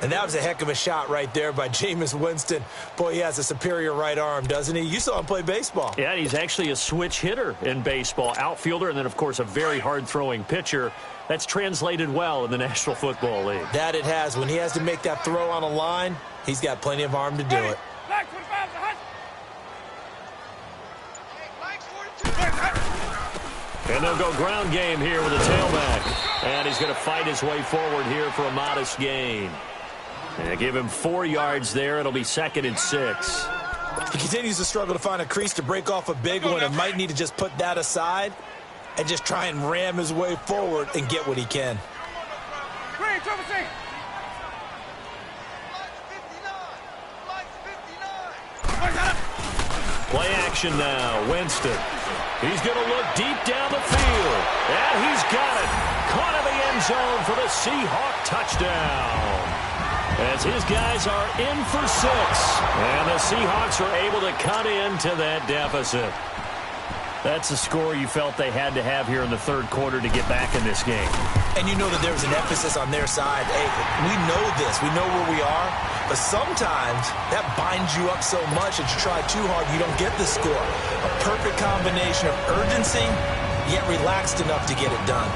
Speaker 2: And that was a heck of a shot right there by Jameis Winston. Boy, he has a superior right arm, doesn't he? You saw him play baseball.
Speaker 1: Yeah, he's actually a switch hitter in baseball. Outfielder and then, of course, a very hard-throwing pitcher. That's translated well in the National Football League.
Speaker 2: That it has. When he has to make that throw on a line, he's got plenty of arm to do it.
Speaker 1: And they'll go ground game here with a tailback. And he's going to fight his way forward here for a modest gain. And give him 4 yards there. It'll be 2nd and 6.
Speaker 2: He continues to struggle to find a crease to break off a big one and might need to just put that aside and just try and ram his way forward and get what he can.
Speaker 5: Green, triple C.
Speaker 1: Play action now. Winston. He's going to look deep down the field. And he's got it. Caught in the end zone for the Seahawk touchdown. As his guys are in for 6. And the Seahawks are able to cut into that deficit. That's a score you felt they had to have here in the third quarter to get back in this game.
Speaker 2: And you know that there was an emphasis on their side. Hey, we know this. We know where we are. But sometimes that binds you up so much that you try too hard, you don't get the score. A perfect combination of urgency, yet relaxed enough to get it done.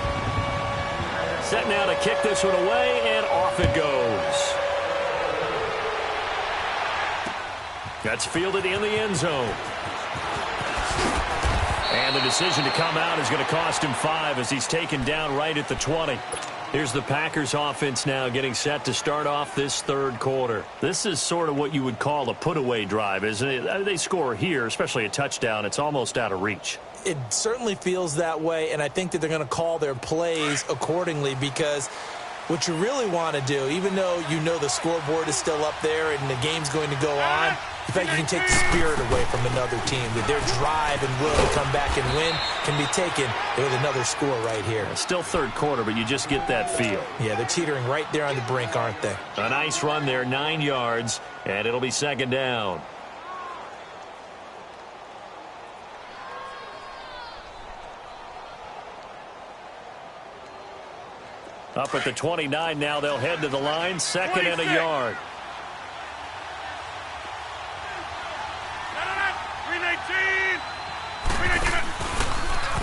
Speaker 1: Set now to kick this one away, and off it goes. That's fielded in the end zone. And the decision to come out is going to cost him 5 as he's taken down right at the 20. Here's the Packers offense now getting set to start off this third quarter. This is sort of what you would call a put-away drive, isn't it? They score here, especially a touchdown. It's almost out of reach.
Speaker 2: It certainly feels that way, and I think that they're going to call their plays accordingly because what you really want to do, even though you know the scoreboard is still up there and the game's going to go on, in fact, you can take the spirit away from another team. That their drive and will to come back and win can be taken with another score right here.
Speaker 1: Still third quarter, but you just get that feel.
Speaker 2: Yeah, they're teetering right there on the brink, aren't they?
Speaker 1: A nice run there, 9 yards, and it'll be 2nd down. Up at the 29 now, they'll head to the line, 2nd and a yard.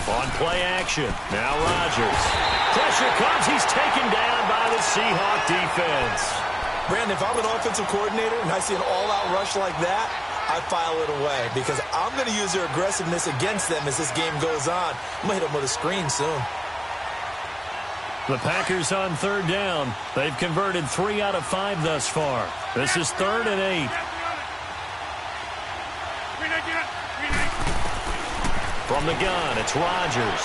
Speaker 1: On play action, now Rodgers. Pressure comes, he's taken down by the Seahawk defense.
Speaker 2: Brandon, if I'm an offensive coordinator and I see an all-out rush like that, I file it away because I'm going to use their aggressiveness against them as this game goes on. I'm going to hit them with a screen soon.
Speaker 1: The Packers on 3rd down. They've converted 3 out of 5 thus far. This is 3rd and 8. From the gun, it's Rodgers.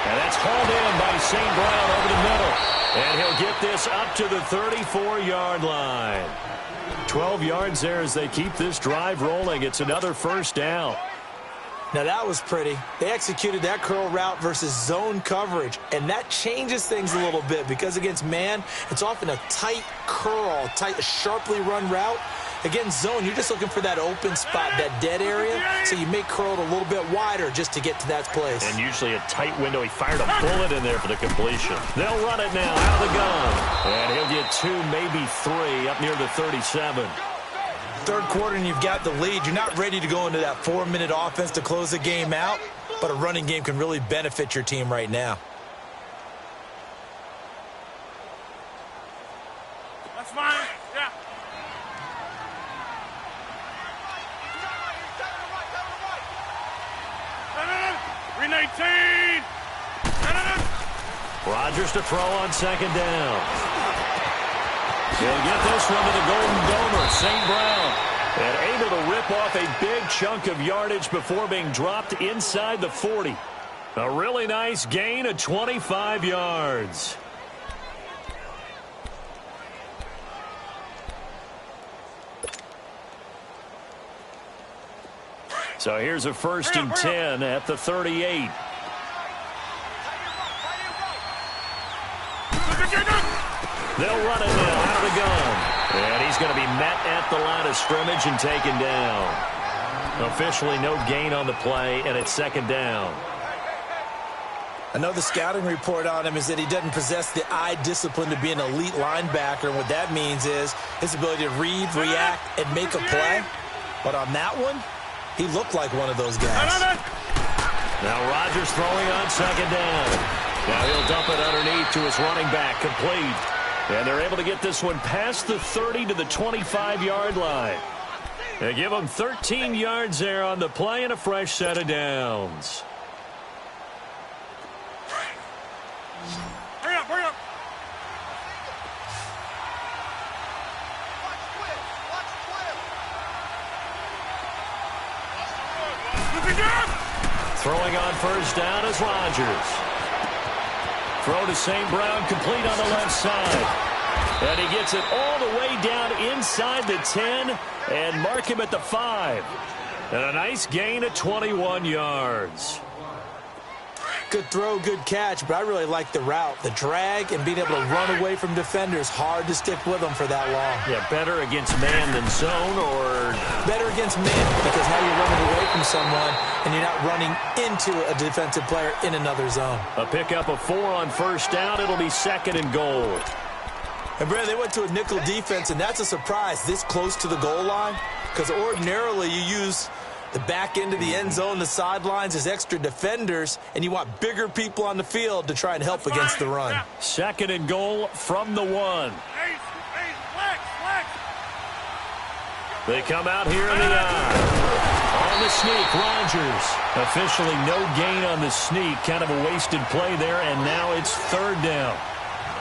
Speaker 1: And that's hauled in by St. Brown over the middle. And he'll get this up to the 34-yard line. 12 yards there as they keep this drive rolling. It's another 1st down.
Speaker 2: Now that was pretty. They executed that curl route versus zone coverage, and that changes things a little bit because against man, it's often a tight curl, sharply run route. Against zone, you're just looking for that open spot, that dead area, so you may curl it a little bit wider just to get to that place.
Speaker 1: And usually a tight window. He fired a bullet in there for the completion. They'll run it now out of the gun. And he'll get 2, maybe 3 up near the 37.
Speaker 2: Third quarter and you've got the lead. You're not ready to go into that 4-minute offense to close the game out, but a running game can really benefit your team right now.
Speaker 3: That's fine. Yeah. 319.
Speaker 1: Rodgers to throw on 2nd down. He'll get this one to the Golden Domer, St. Brown. And able to rip off a big chunk of yardage before being dropped inside the 40. A really nice gain of 25 yards. So here's a 1st and 10 at the 38. They'll run it now out of the gun. And he's going to be met at the line of scrimmage and taken down. Officially no gain on the play, and it's 2nd down.
Speaker 2: I know the scouting report on him is that he doesn't possess the eye discipline to be an elite linebacker. And what that means is his ability to read, react, and make a play. But on that one, he looked like one of those guys.
Speaker 1: Now Rodgers throwing on 2nd down. Now he'll dump it underneath to his running back, complete. And they're able to get this one past the 30 to the 25-yard line. They give him 13 yards there on the play and a fresh set of downs.
Speaker 5: Bring up, bring up.
Speaker 1: Throwing on first down is Rodgers. Throw to St. Brown, complete on the left side. And he gets it all the way down inside the 10 and mark him at the 5. And a nice gain of 21 yards.
Speaker 2: Good throw, good catch, but I really like the route. The drag and being able to run away from defenders, hard to stick with them for that long.
Speaker 1: Yeah, better against man than zone, or
Speaker 2: better against man, because now you're running away from someone and you're not running into a defensive player in another zone.
Speaker 1: A pickup of 4 on first down. It'll be 2nd and goal.
Speaker 2: And, Brad, they went to a nickel defense, and that's a surprise this close to the goal line, because ordinarily you use the back end of the end zone, the sidelines as extra defenders, and you want bigger people on the field to try and help against the run.
Speaker 1: 2nd and goal from the 1. They come out here in the eye. On the sneak, Rodgers. Officially no gain on the sneak. Kind of a wasted play there, and now it's 3rd down.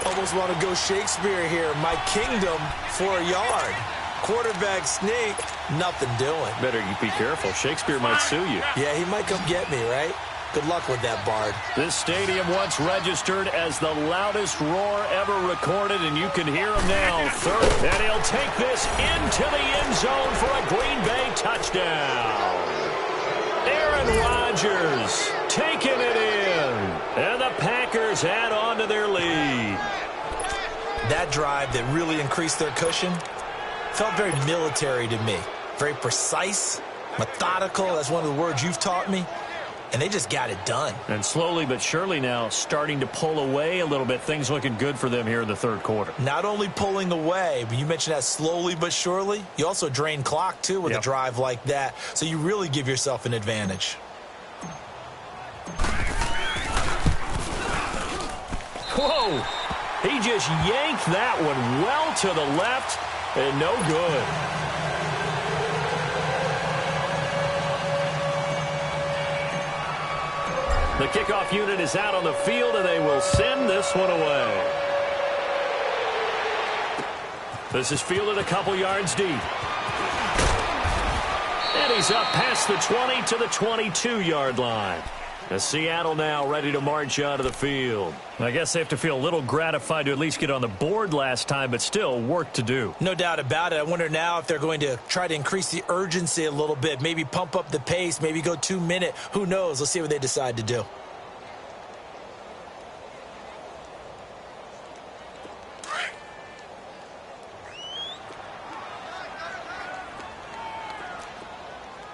Speaker 2: Almost want to go Shakespeare here. My kingdom for a yard. Quarterback sneak, nothing doing.
Speaker 1: Better you be careful. Shakespeare might sue you.
Speaker 2: Yeah, he might come get me, right? Good luck with that, Bard.
Speaker 1: This stadium once registered as the loudest roar ever recorded, and you can hear him now. 3rd, and he'll take this into the end zone for a Green Bay touchdown. Aaron Rodgers taking it in, and the Packers add on to their lead.
Speaker 2: That drive that really increased their cushion felt very military to me. Very precise, methodical. That's one of the words you've taught me. And they just got it done.
Speaker 1: And slowly but surely now starting to pull away a little bit. Things looking good for them here in the 3rd quarter.
Speaker 2: Not only pulling away, but you mentioned that slowly but surely. You also drain clock, too, with a drive like that. So you really give yourself an advantage.
Speaker 1: Whoa! He just yanked that one well to the left. And no good. The kickoff unit is out on the field, and they will send this one away. This is fielded a couple yards deep. And he's up past the 20 to the 22-yard line. As Seattle now ready to march out of the field. I guess they have to feel a little gratified to at least get on the board last time, but still work to do.
Speaker 2: No doubt about it. I wonder now if they're going to try to increase the urgency a little bit, maybe pump up the pace, maybe go 2-minute. Who knows? Let's see what they decide to do.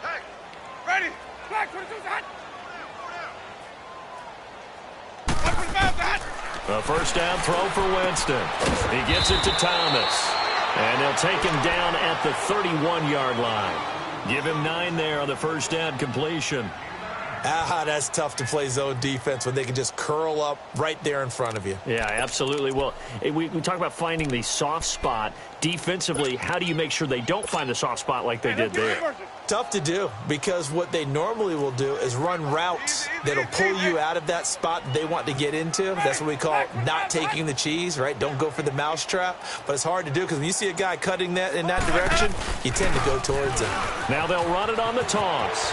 Speaker 5: Hey, ready. Flag 22's hot.
Speaker 1: A first down throw for Winston. He gets it to Thomas. And they'll take him down at the 31-yard line. Give him 9 there on the first down completion.
Speaker 2: That's tough to play zone defense when they can just curl up right there in front of you.
Speaker 1: Yeah, absolutely. Well, we talk about finding the soft spot. Defensively, how do you make sure they don't find the soft spot like they did there?
Speaker 2: Tough to do, because what they normally will do is run routes that'll pull you out of that spot they want to get into. That's what we call not taking the cheese, right? Don't go for the mousetrap. But it's hard to do because when you see a guy cutting that in that direction, you tend to go towards him.
Speaker 1: Now they'll run it on the toss.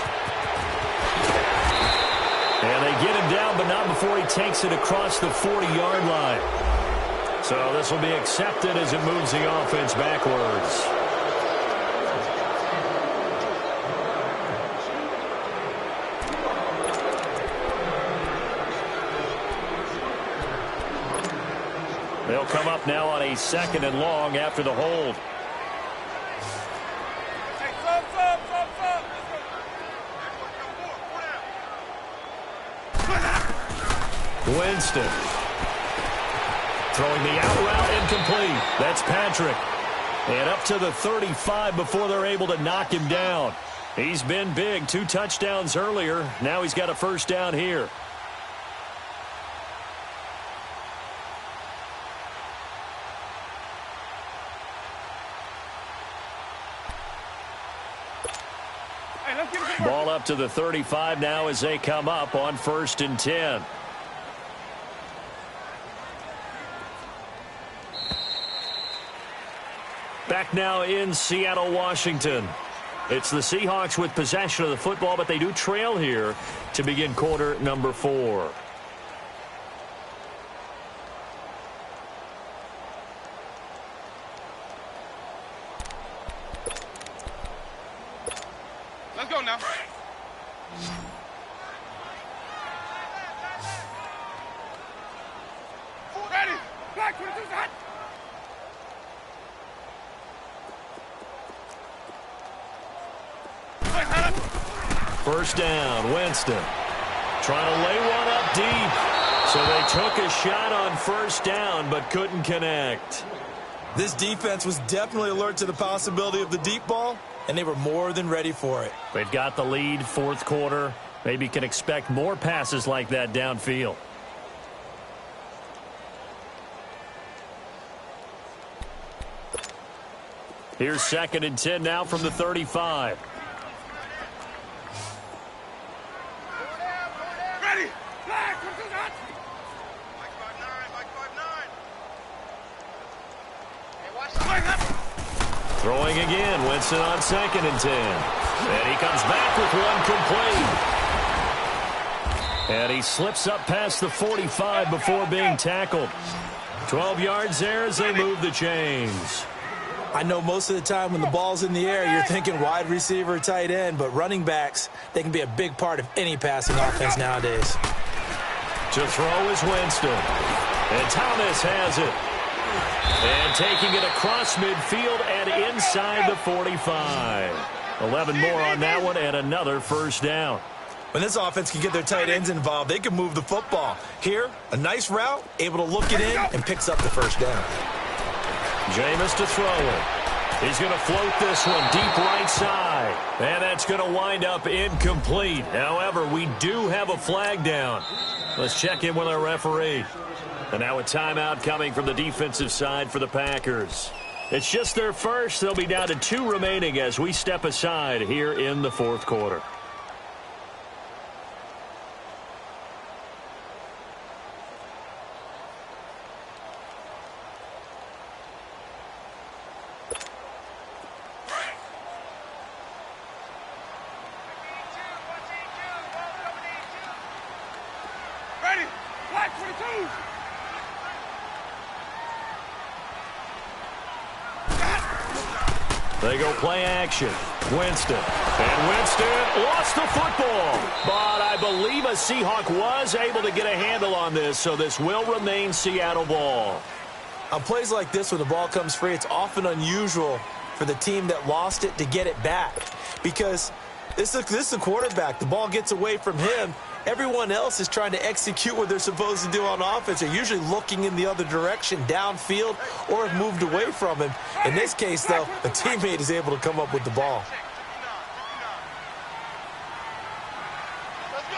Speaker 1: And they get him down, but not before he takes it across the 40-yard line. So this will be accepted as it moves the offense backwards. They'll come up now on a 2nd and long after the hold. Winston. Throwing the out route incomplete. That's Patrick. And up to the 35 before they're able to knock him down. He's been big. 2 touchdowns earlier. Now he's got a first down here. Ball up to the 35 now as they come up on 1st and 10. Back now in Seattle, Washington. It's the Seahawks with possession of the football, but they do trail here to begin quarter number 4.
Speaker 5: Let's go now. Ready. Black 22's hot.
Speaker 1: First down, Winston. Trying to lay one up deep. So they took a shot on first down, but couldn't connect.
Speaker 2: This defense was definitely alert to the possibility of the deep ball, and they were more than ready for it.
Speaker 1: They've got the lead, fourth quarter. Maybe can expect more passes like that downfield. Here's 2nd and 10 now from the 35.
Speaker 5: Ready. Black 22's hot. Mike 5'9".
Speaker 1: Throwing again, Winston on 2nd and 10. And he comes back with one complete. And he slips up past the 45 before being tackled. 12 yards there as they move the chains.
Speaker 2: I know most of the time when the ball's in the air, you're thinking wide receiver, tight end, but running backs, they can be a big part of any passing offense nowadays.
Speaker 1: To throw is Winston. And Thomas has it. And taking it across midfield and inside the 45. 11 more on that one and another first down.
Speaker 2: When this offense can get their tight ends involved, they can move the football. Here, a nice route, able to look it in, and picks up the first down.
Speaker 1: Jameis to throw it. He's going to float this one deep right side. And that's going to wind up incomplete. However, we do have a flag down. Let's check in with our referee. And now a timeout coming from the defensive side for the Packers. It's just their first. They'll be down to 2 remaining as we step aside here in the fourth quarter.
Speaker 5: Ready. Black 22.
Speaker 1: They go play action. Winston. And Winston lost the football. But I believe a Seahawk was able to get a handle on this, so this will remain Seattle ball.
Speaker 2: On plays like this, when the ball comes free, it's often unusual for the team that lost it to get it back. Because this is the quarterback. The ball gets away from him. Everyone else is trying to execute what they're supposed to do on offense. They're usually looking in the other direction, downfield, or have moved away from him. In this case, though, a teammate is able to come up with the ball.
Speaker 5: Let's go.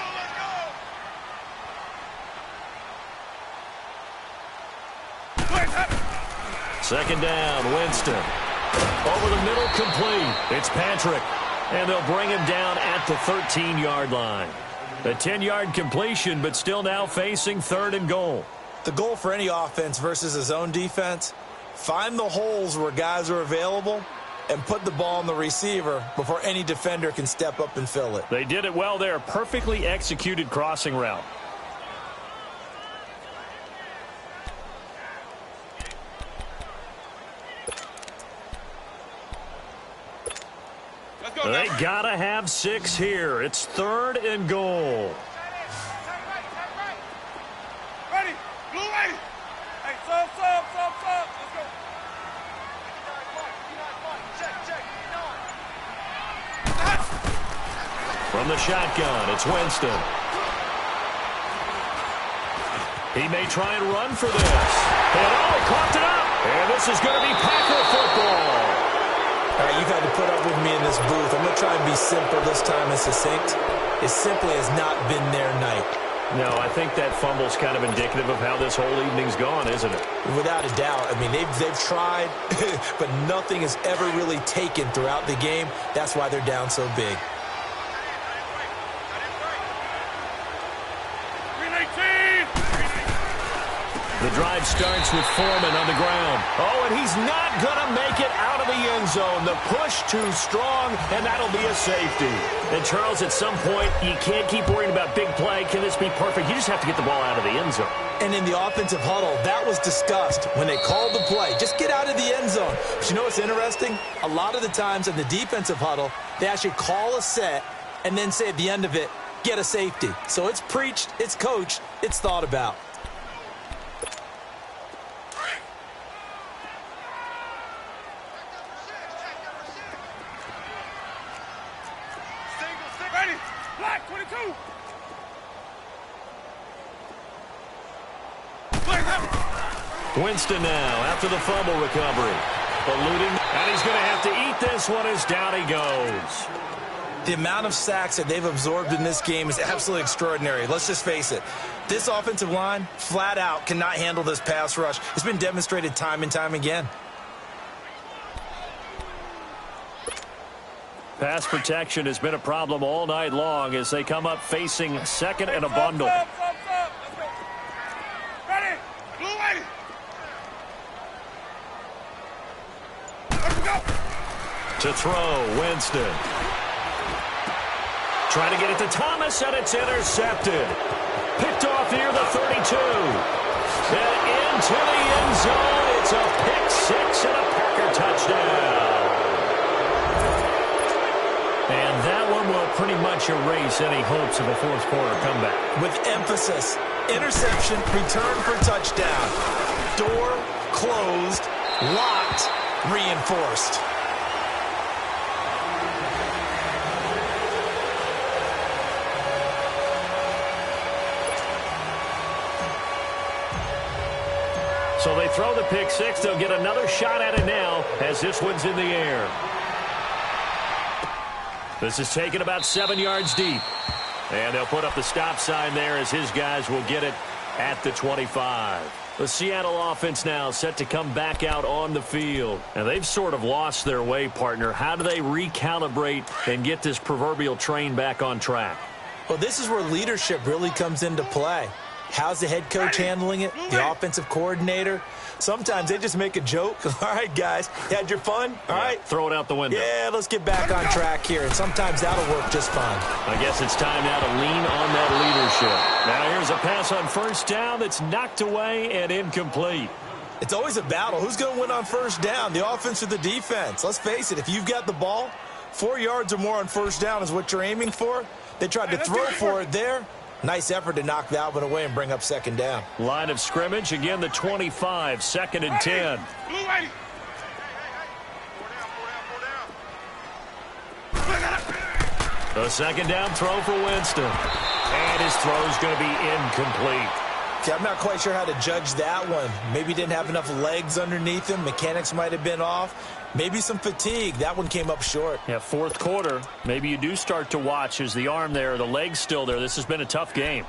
Speaker 1: 2nd down, Winston. Over the middle, complete. It's Patrick. And they'll bring him down at the 13-yard line. A 10-yard completion, but still now facing 3rd and goal.
Speaker 2: The goal for any offense versus his own defense, find the holes where guys are available and put the ball on the receiver before any defender can step up and fill it.
Speaker 1: They did it well there. Perfectly executed crossing route.
Speaker 5: Let's go.
Speaker 1: They gotta have 6 here. It's 3rd and goal.
Speaker 5: Ready. Blue ready. Hey, sub. Let's go.
Speaker 1: From the shotgun, it's Winston. He may try and run for this. And he coughed it up. And this is going to be Packer football.
Speaker 2: All right, you've had to put up with me in this booth. I'm going to try and be simple this time and succinct. It simply has not been their night.
Speaker 1: No, I think that fumble's kind of indicative of how this whole evening's gone, isn't it?
Speaker 2: Without a doubt. I mean, they've tried, but nothing has ever really taken throughout the game. That's why they're down so big.
Speaker 5: Green 18.
Speaker 1: The drive starts with Foreman on the ground.
Speaker 4: Oh, and he's not going to make it out of the end zone. The push too strong, and that'll be a safety.
Speaker 1: And, Charles, at some point, you can't keep worrying about big play. Can this be perfect? You just have to get the ball out of the end zone.
Speaker 2: And in the offensive huddle, that was discussed when they called the play. Just get out of the end zone. But you know what's interesting? A lot of the times in the defensive huddle, they actually call a set and then say at the end of it, get a safety. So it's preached, it's coached, it's thought about.
Speaker 5: Ready. Black 22.
Speaker 1: Winston now after the fumble recovery. Eluding, and he's going to have to eat this one as down he goes.
Speaker 2: The amount of sacks that they've absorbed in this game is absolutely extraordinary. Let's just face it. This offensive line, flat out, cannot handle this pass rush. It's been demonstrated time and time again.
Speaker 1: Pass protection has been a problem all night long as they come up facing second and a bundle.
Speaker 5: Let's go. Ready. Blue lady. Let's go.
Speaker 1: To throw, Winston. Trying to get it to Thomas, and it's intercepted. Picked off near the 32. And into the end zone. It's a pick six and a Packer touchdown. And that one will pretty much erase any hopes of a fourth quarter comeback.
Speaker 2: With emphasis, interception, return for touchdown. Door closed, locked, reinforced.
Speaker 1: So they throw the pick six. They'll get another shot at it now as this one's in the air. This is taken about 7 yards deep. And they'll put up the stop sign there as his guys will get it at the 25. The Seattle offense now set to come back out on the field. And they've sort of lost their way, partner. How do they recalibrate and get this proverbial train back on track?
Speaker 2: Well, this is where leadership really comes into play. How's the head coach handling it? The offensive coordinator? Sometimes they just make a joke. All right, guys, you had your fun? All right.
Speaker 1: Throw it out the window.
Speaker 2: Yeah, let's get back on track here. And sometimes that'll work just fine.
Speaker 1: I guess it's time now to lean on that leadership. Now here's a pass on first down that's knocked away and incomplete.
Speaker 2: It's always a battle. Who's going to win on first down, the offense or the defense? Let's face it, if you've got the ball, 4 yards or more on first down is what you're aiming for. They tried to throw for it there. Nice effort to knock that one away and bring up second down.
Speaker 1: Line of scrimmage, again the 25, second and 10.
Speaker 5: Blue lady.
Speaker 1: The second down throw for Winston. And his throw's going to be incomplete.
Speaker 2: See, I'm not quite sure how to judge that one. Maybe didn't have enough legs underneath him. Mechanics might have been off. Maybe some fatigue. That one came up short.
Speaker 1: Yeah, fourth quarter. Maybe you do start to watch as the arm there, the leg's still there. This has been a tough game.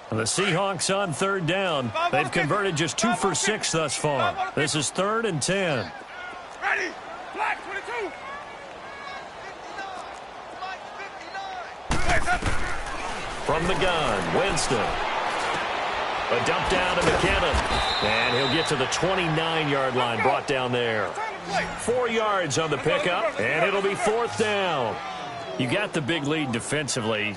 Speaker 1: The Seahawks on third down. They've converted just 2 for 6 thus far. This is 3rd and 10.
Speaker 5: Ready. Black 22.
Speaker 1: From the gun, Winston. A dump down to McKinnon. And he'll get to the 29-yard line, brought down there. 4 yards on the pickup, and it'll be 4th down. You got the big lead defensively.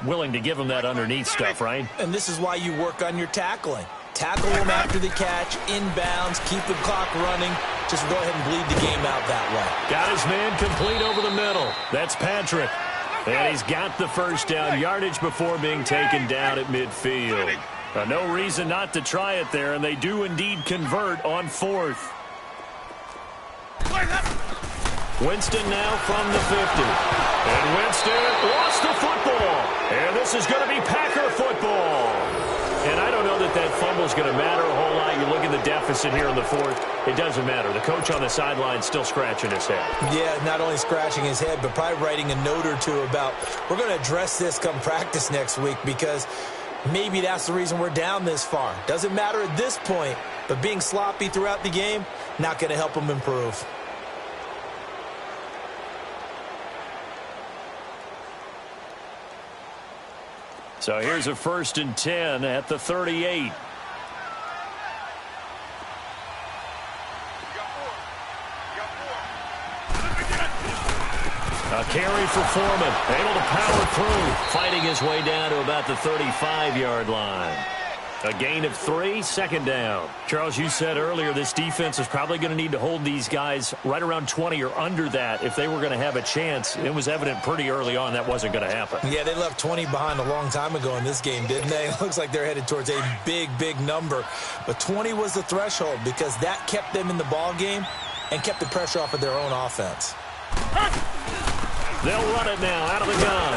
Speaker 1: Willing to give him that underneath stuff, right?
Speaker 2: And this is why you work on your tackling. Tackle him after the catch, inbounds, keep the clock running. Just go ahead and bleed the game out that way.
Speaker 1: Got his man complete over the middle. That's Patrick. And he's got the first down, yardage before being taken down at midfield. No reason not to try it there, and they do indeed convert on 4th. Winston now from the 50. And Winston lost the football. And this is going to be Packer football. And I don't know that that fumble is going to matter a whole lot. You look at the deficit here in the 4th. It doesn't matter. The coach on the sideline still scratching his head.
Speaker 2: Yeah, not only scratching his head, but probably writing a note or two about, we're going to address this come practice next week because maybe that's the reason we're down this far. Doesn't matter at this point, but being sloppy throughout the game, not going to help them improve.
Speaker 1: So here's a 1st and 10 at the 38. A carry for Foreman, able to power through, fighting his way down to about the 35-yard line. A gain of 3, 2nd down. Charles, you said earlier this defense is probably going to need to hold these guys right around 20 or under that if they were going to have a chance. It was evident pretty early on that wasn't going to happen.
Speaker 2: Yeah, they left 20 behind a long time ago in this game, didn't they? It looks like they're headed towards a big, big number. But 20 was the threshold because that kept them in the ball game and kept the pressure off of their own offense.
Speaker 1: They'll run it now out of the gun.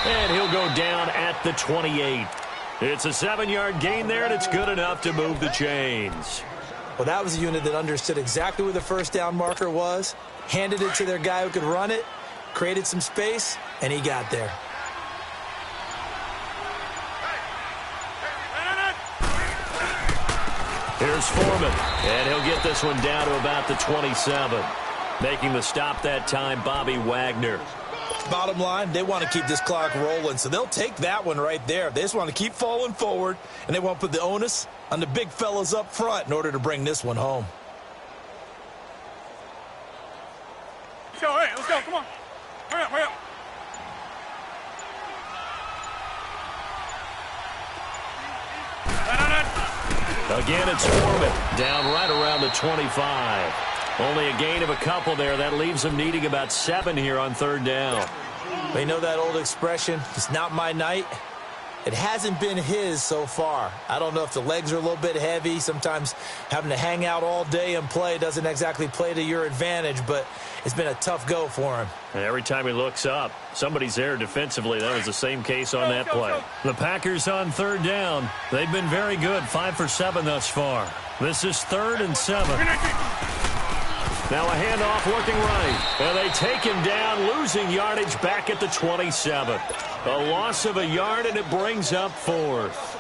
Speaker 1: And he'll go down at the 28. It's a 7-yard gain there, and it's good enough to move the chains.
Speaker 2: Well, that was a unit that understood exactly where the first down marker was, handed it to their guy who could run it, created some space, and he got there.
Speaker 1: Here's Foreman, and he'll get this one down to about the 27. Making the stop that time, Bobby Wagner.
Speaker 2: Bottom line, they want to keep this clock rolling, so they'll take that one right there. They just want to keep falling forward, and they want to put the onus on the big fellas up front in order to bring this one home.
Speaker 5: Let's go, hey, let's go, come on. Hurry up, hurry up.
Speaker 1: Again, it's Foreman, down right around the 25. Only a gain of a couple there. That leaves them needing about 7 here on 3rd down.
Speaker 2: They know that old expression, it's not my night. It hasn't been his so far. I don't know if the legs are a little bit heavy. Sometimes having to hang out all day and play doesn't exactly play to your advantage, but it's been a tough go for him.
Speaker 1: And every time he looks up, somebody's there defensively. That was the same case on that play. The Packers on 3rd down. They've been very good, 5 for 7 thus far. This is 3rd and 7. Now a handoff working right. And they take him down, losing yardage back at the 27. A loss of a yard, and it brings up 4th.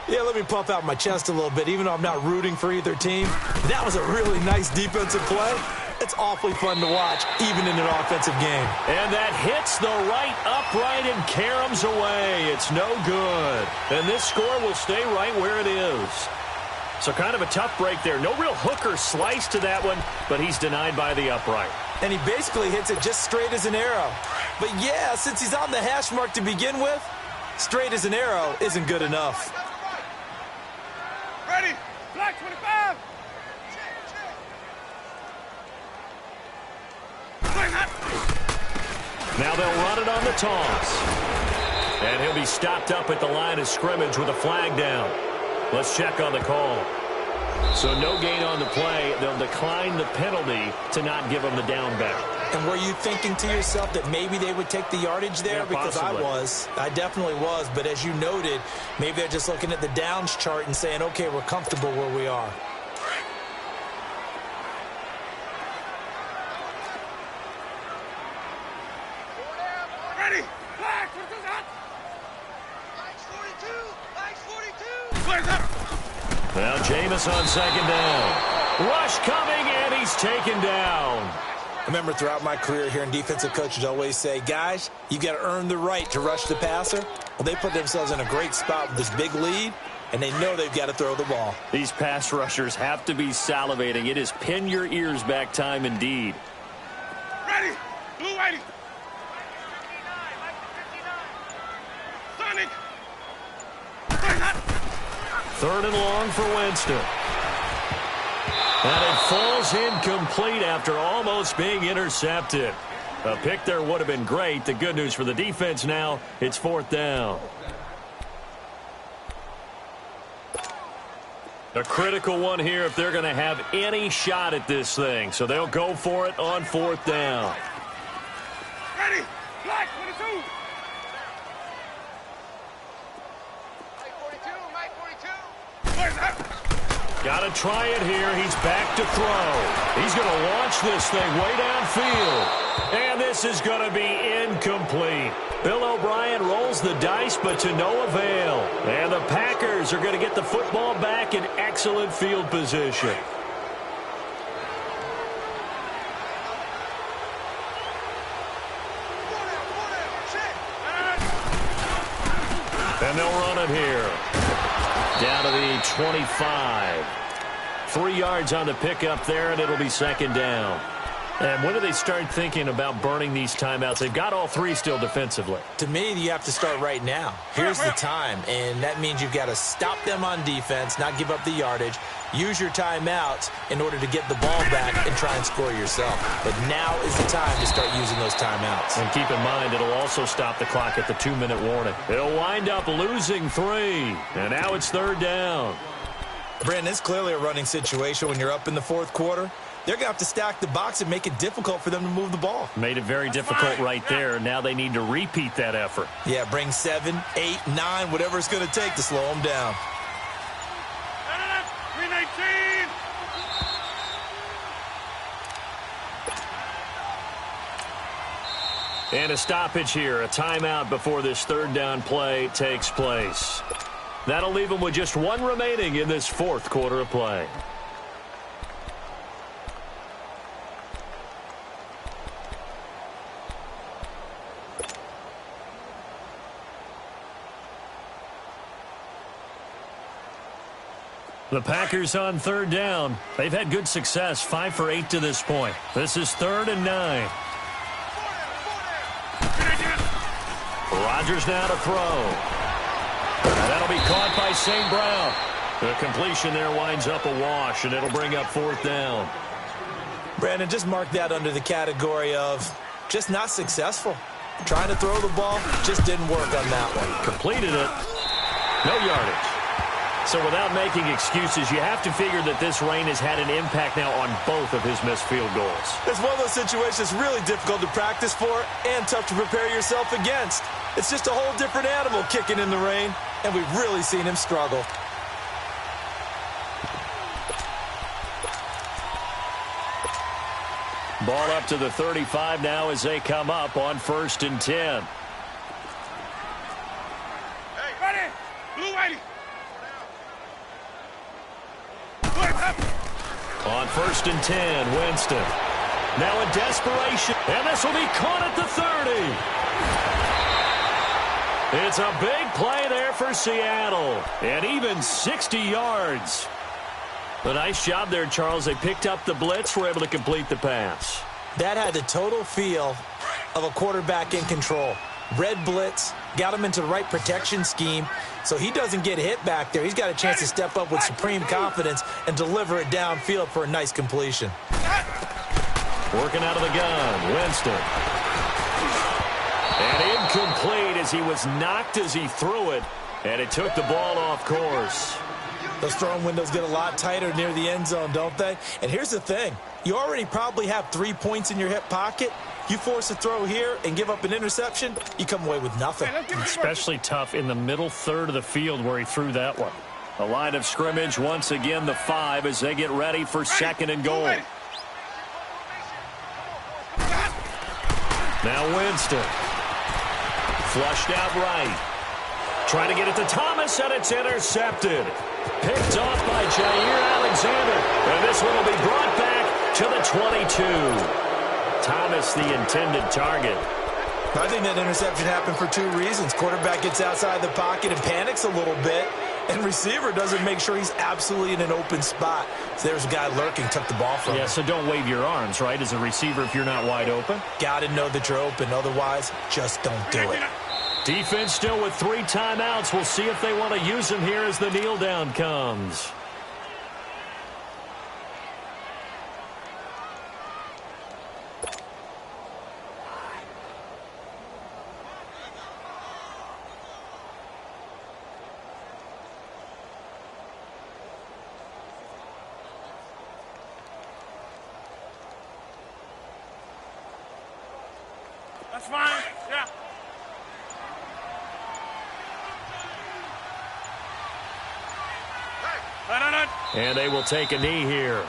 Speaker 2: Yeah, let me puff out my chest a little bit, even though I'm not rooting for either team. That was a really nice defensive play. It's awfully fun to watch, even in an offensive game.
Speaker 1: And that hits the right upright and caroms away. It's no good. And this score will stay right where it is. So kind of a tough break there. No real hook or slice to that one, but he's denied by the upright.
Speaker 2: And he basically hits it just straight as an arrow. But yeah, since he's on the hash mark to begin with, straight as an arrow isn't good enough.
Speaker 5: Ready, black 25.
Speaker 1: Now they'll run it on the toss. And he'll be stopped up at the line of scrimmage with a flag down. Let's check on the call. So no gain on the play. They'll decline the penalty to not give him the down back.
Speaker 2: And were you thinking to yourself that maybe they would take the yardage there?
Speaker 1: Yeah,
Speaker 2: because
Speaker 1: possibly.
Speaker 2: I definitely was. But as you noted, maybe they're just looking at the downs chart and saying, okay, we're comfortable where we are.
Speaker 5: Ready, black 22's hot. Black's 42. Black's 42.
Speaker 1: Now Jameis on 2nd down. Rush coming, and he's taken down.
Speaker 2: I remember throughout my career hearing defensive coaches always say, guys, you got to earn the right to rush the passer. Well, they put themselves in a great spot with this big lead, and they know they've got to throw the ball.
Speaker 1: These pass rushers have to be salivating. It is pin your ears back time indeed.
Speaker 5: Ready, blue 80. Sonic. Black's hot.
Speaker 1: 3rd and long for Winston. And it falls incomplete after almost being intercepted. A pick there would have been great. The good news for the defense now, it's 4th down. A critical one here if they're going to have any shot at this thing. So they'll go for it on 4th down.
Speaker 5: Ready, black 22. Black's hot.
Speaker 1: Got to try it here. He's back to throw. He's going to launch this thing way downfield. And this is going to be incomplete. Bill O'Brien rolls the dice, but to no avail. And the Packers are going to get the football back in excellent field position. And they'll run it here. Down to the 25. 3 yards on the pickup there, and it'll be second down. And when do they start thinking about burning these timeouts? They've got all three still defensively.
Speaker 2: To me, you have to start right now. Here's the time, and that means you've got to stop them on defense, not give up the yardage, use your timeouts in order to get the ball back and try and score yourself. But now is the time to start using those timeouts.
Speaker 1: And keep in mind, it'll also stop the clock at the 2-minute warning. They'll wind up losing 3, and now it's third down.
Speaker 2: Brandon, it's clearly a running situation when you're up in the fourth quarter. They're going to have to stack the box and make it difficult for them to move the ball.
Speaker 1: Made it very difficult right there. Now they need to repeat that effort.
Speaker 2: Yeah, bring 7, 8, 9, whatever it's going to take to slow them down.
Speaker 5: 319.
Speaker 1: And a stoppage here, a timeout before this third down play takes place. That'll leave them with just 1 remaining in this fourth quarter of play. The Packers on third down. They've had good success, 5 for 8 to this point. This is 3rd and 9. Rodgers now to throw. And that'll be caught by St. Brown. The completion there winds up a wash, and it'll bring up 4th down.
Speaker 2: Brandon, just mark that under the category of just not successful. Trying to throw the ball, just didn't work on that one.
Speaker 1: Completed it. No yardage. So without making excuses, you have to figure that this rain has had an impact now on both of his missed field goals.
Speaker 2: It's one of those situations really difficult to practice for and tough to prepare yourself against. It's just a whole different animal kicking in the rain, and we've really seen him struggle.
Speaker 1: Ball up to the 35 now as they come up on 1st and 10.
Speaker 5: Hey, ready? Blue whitey.
Speaker 1: On 1st and 10, Winston. Now in desperation, and this will be caught at the 30. It's a big play there for Seattle, and even 60 yards. A nice job there, Charles. They picked up the blitz, were able to complete the pass.
Speaker 2: That had the total feel of a quarterback in control. Red blitz, got him into the right protection scheme, so he doesn't get hit back there. He's got a chance to step up with supreme confidence and deliver it downfield for a nice completion.
Speaker 1: Working out of the gun, Winston. And incomplete as he was knocked as he threw it, and it took the ball off course.
Speaker 2: Those throwing windows get a lot tighter near the end zone, don't they? And here's the thing. You already probably have 3 points in your hip pocket. You force a throw here and give up an interception, you come away with nothing.
Speaker 1: Especially tough in the middle third of the field where he threw that one. The line of scrimmage, once again, the 5 as they get ready for 2nd and goal. Now Winston. Flushed out right. Trying to get it to Thomas, and it's intercepted. Picked off by Jair Alexander. And this one will be brought back to the 22. Thomas, the intended target.
Speaker 2: I think that interception happened for 2 reasons. Quarterback gets outside the pocket and panics a little bit, and receiver doesn't make sure he's absolutely in an open spot. So there's a guy lurking, took the ball from him.
Speaker 1: Yeah, so don't wave your arms, right, as a receiver if you're not wide open.
Speaker 2: Got to know that you're open. Otherwise, just don't do it.
Speaker 1: Defense still with 3 timeouts. We'll see if they want to use them here as the kneel down comes.
Speaker 5: That's fine. Yeah.
Speaker 1: And they will take a knee here.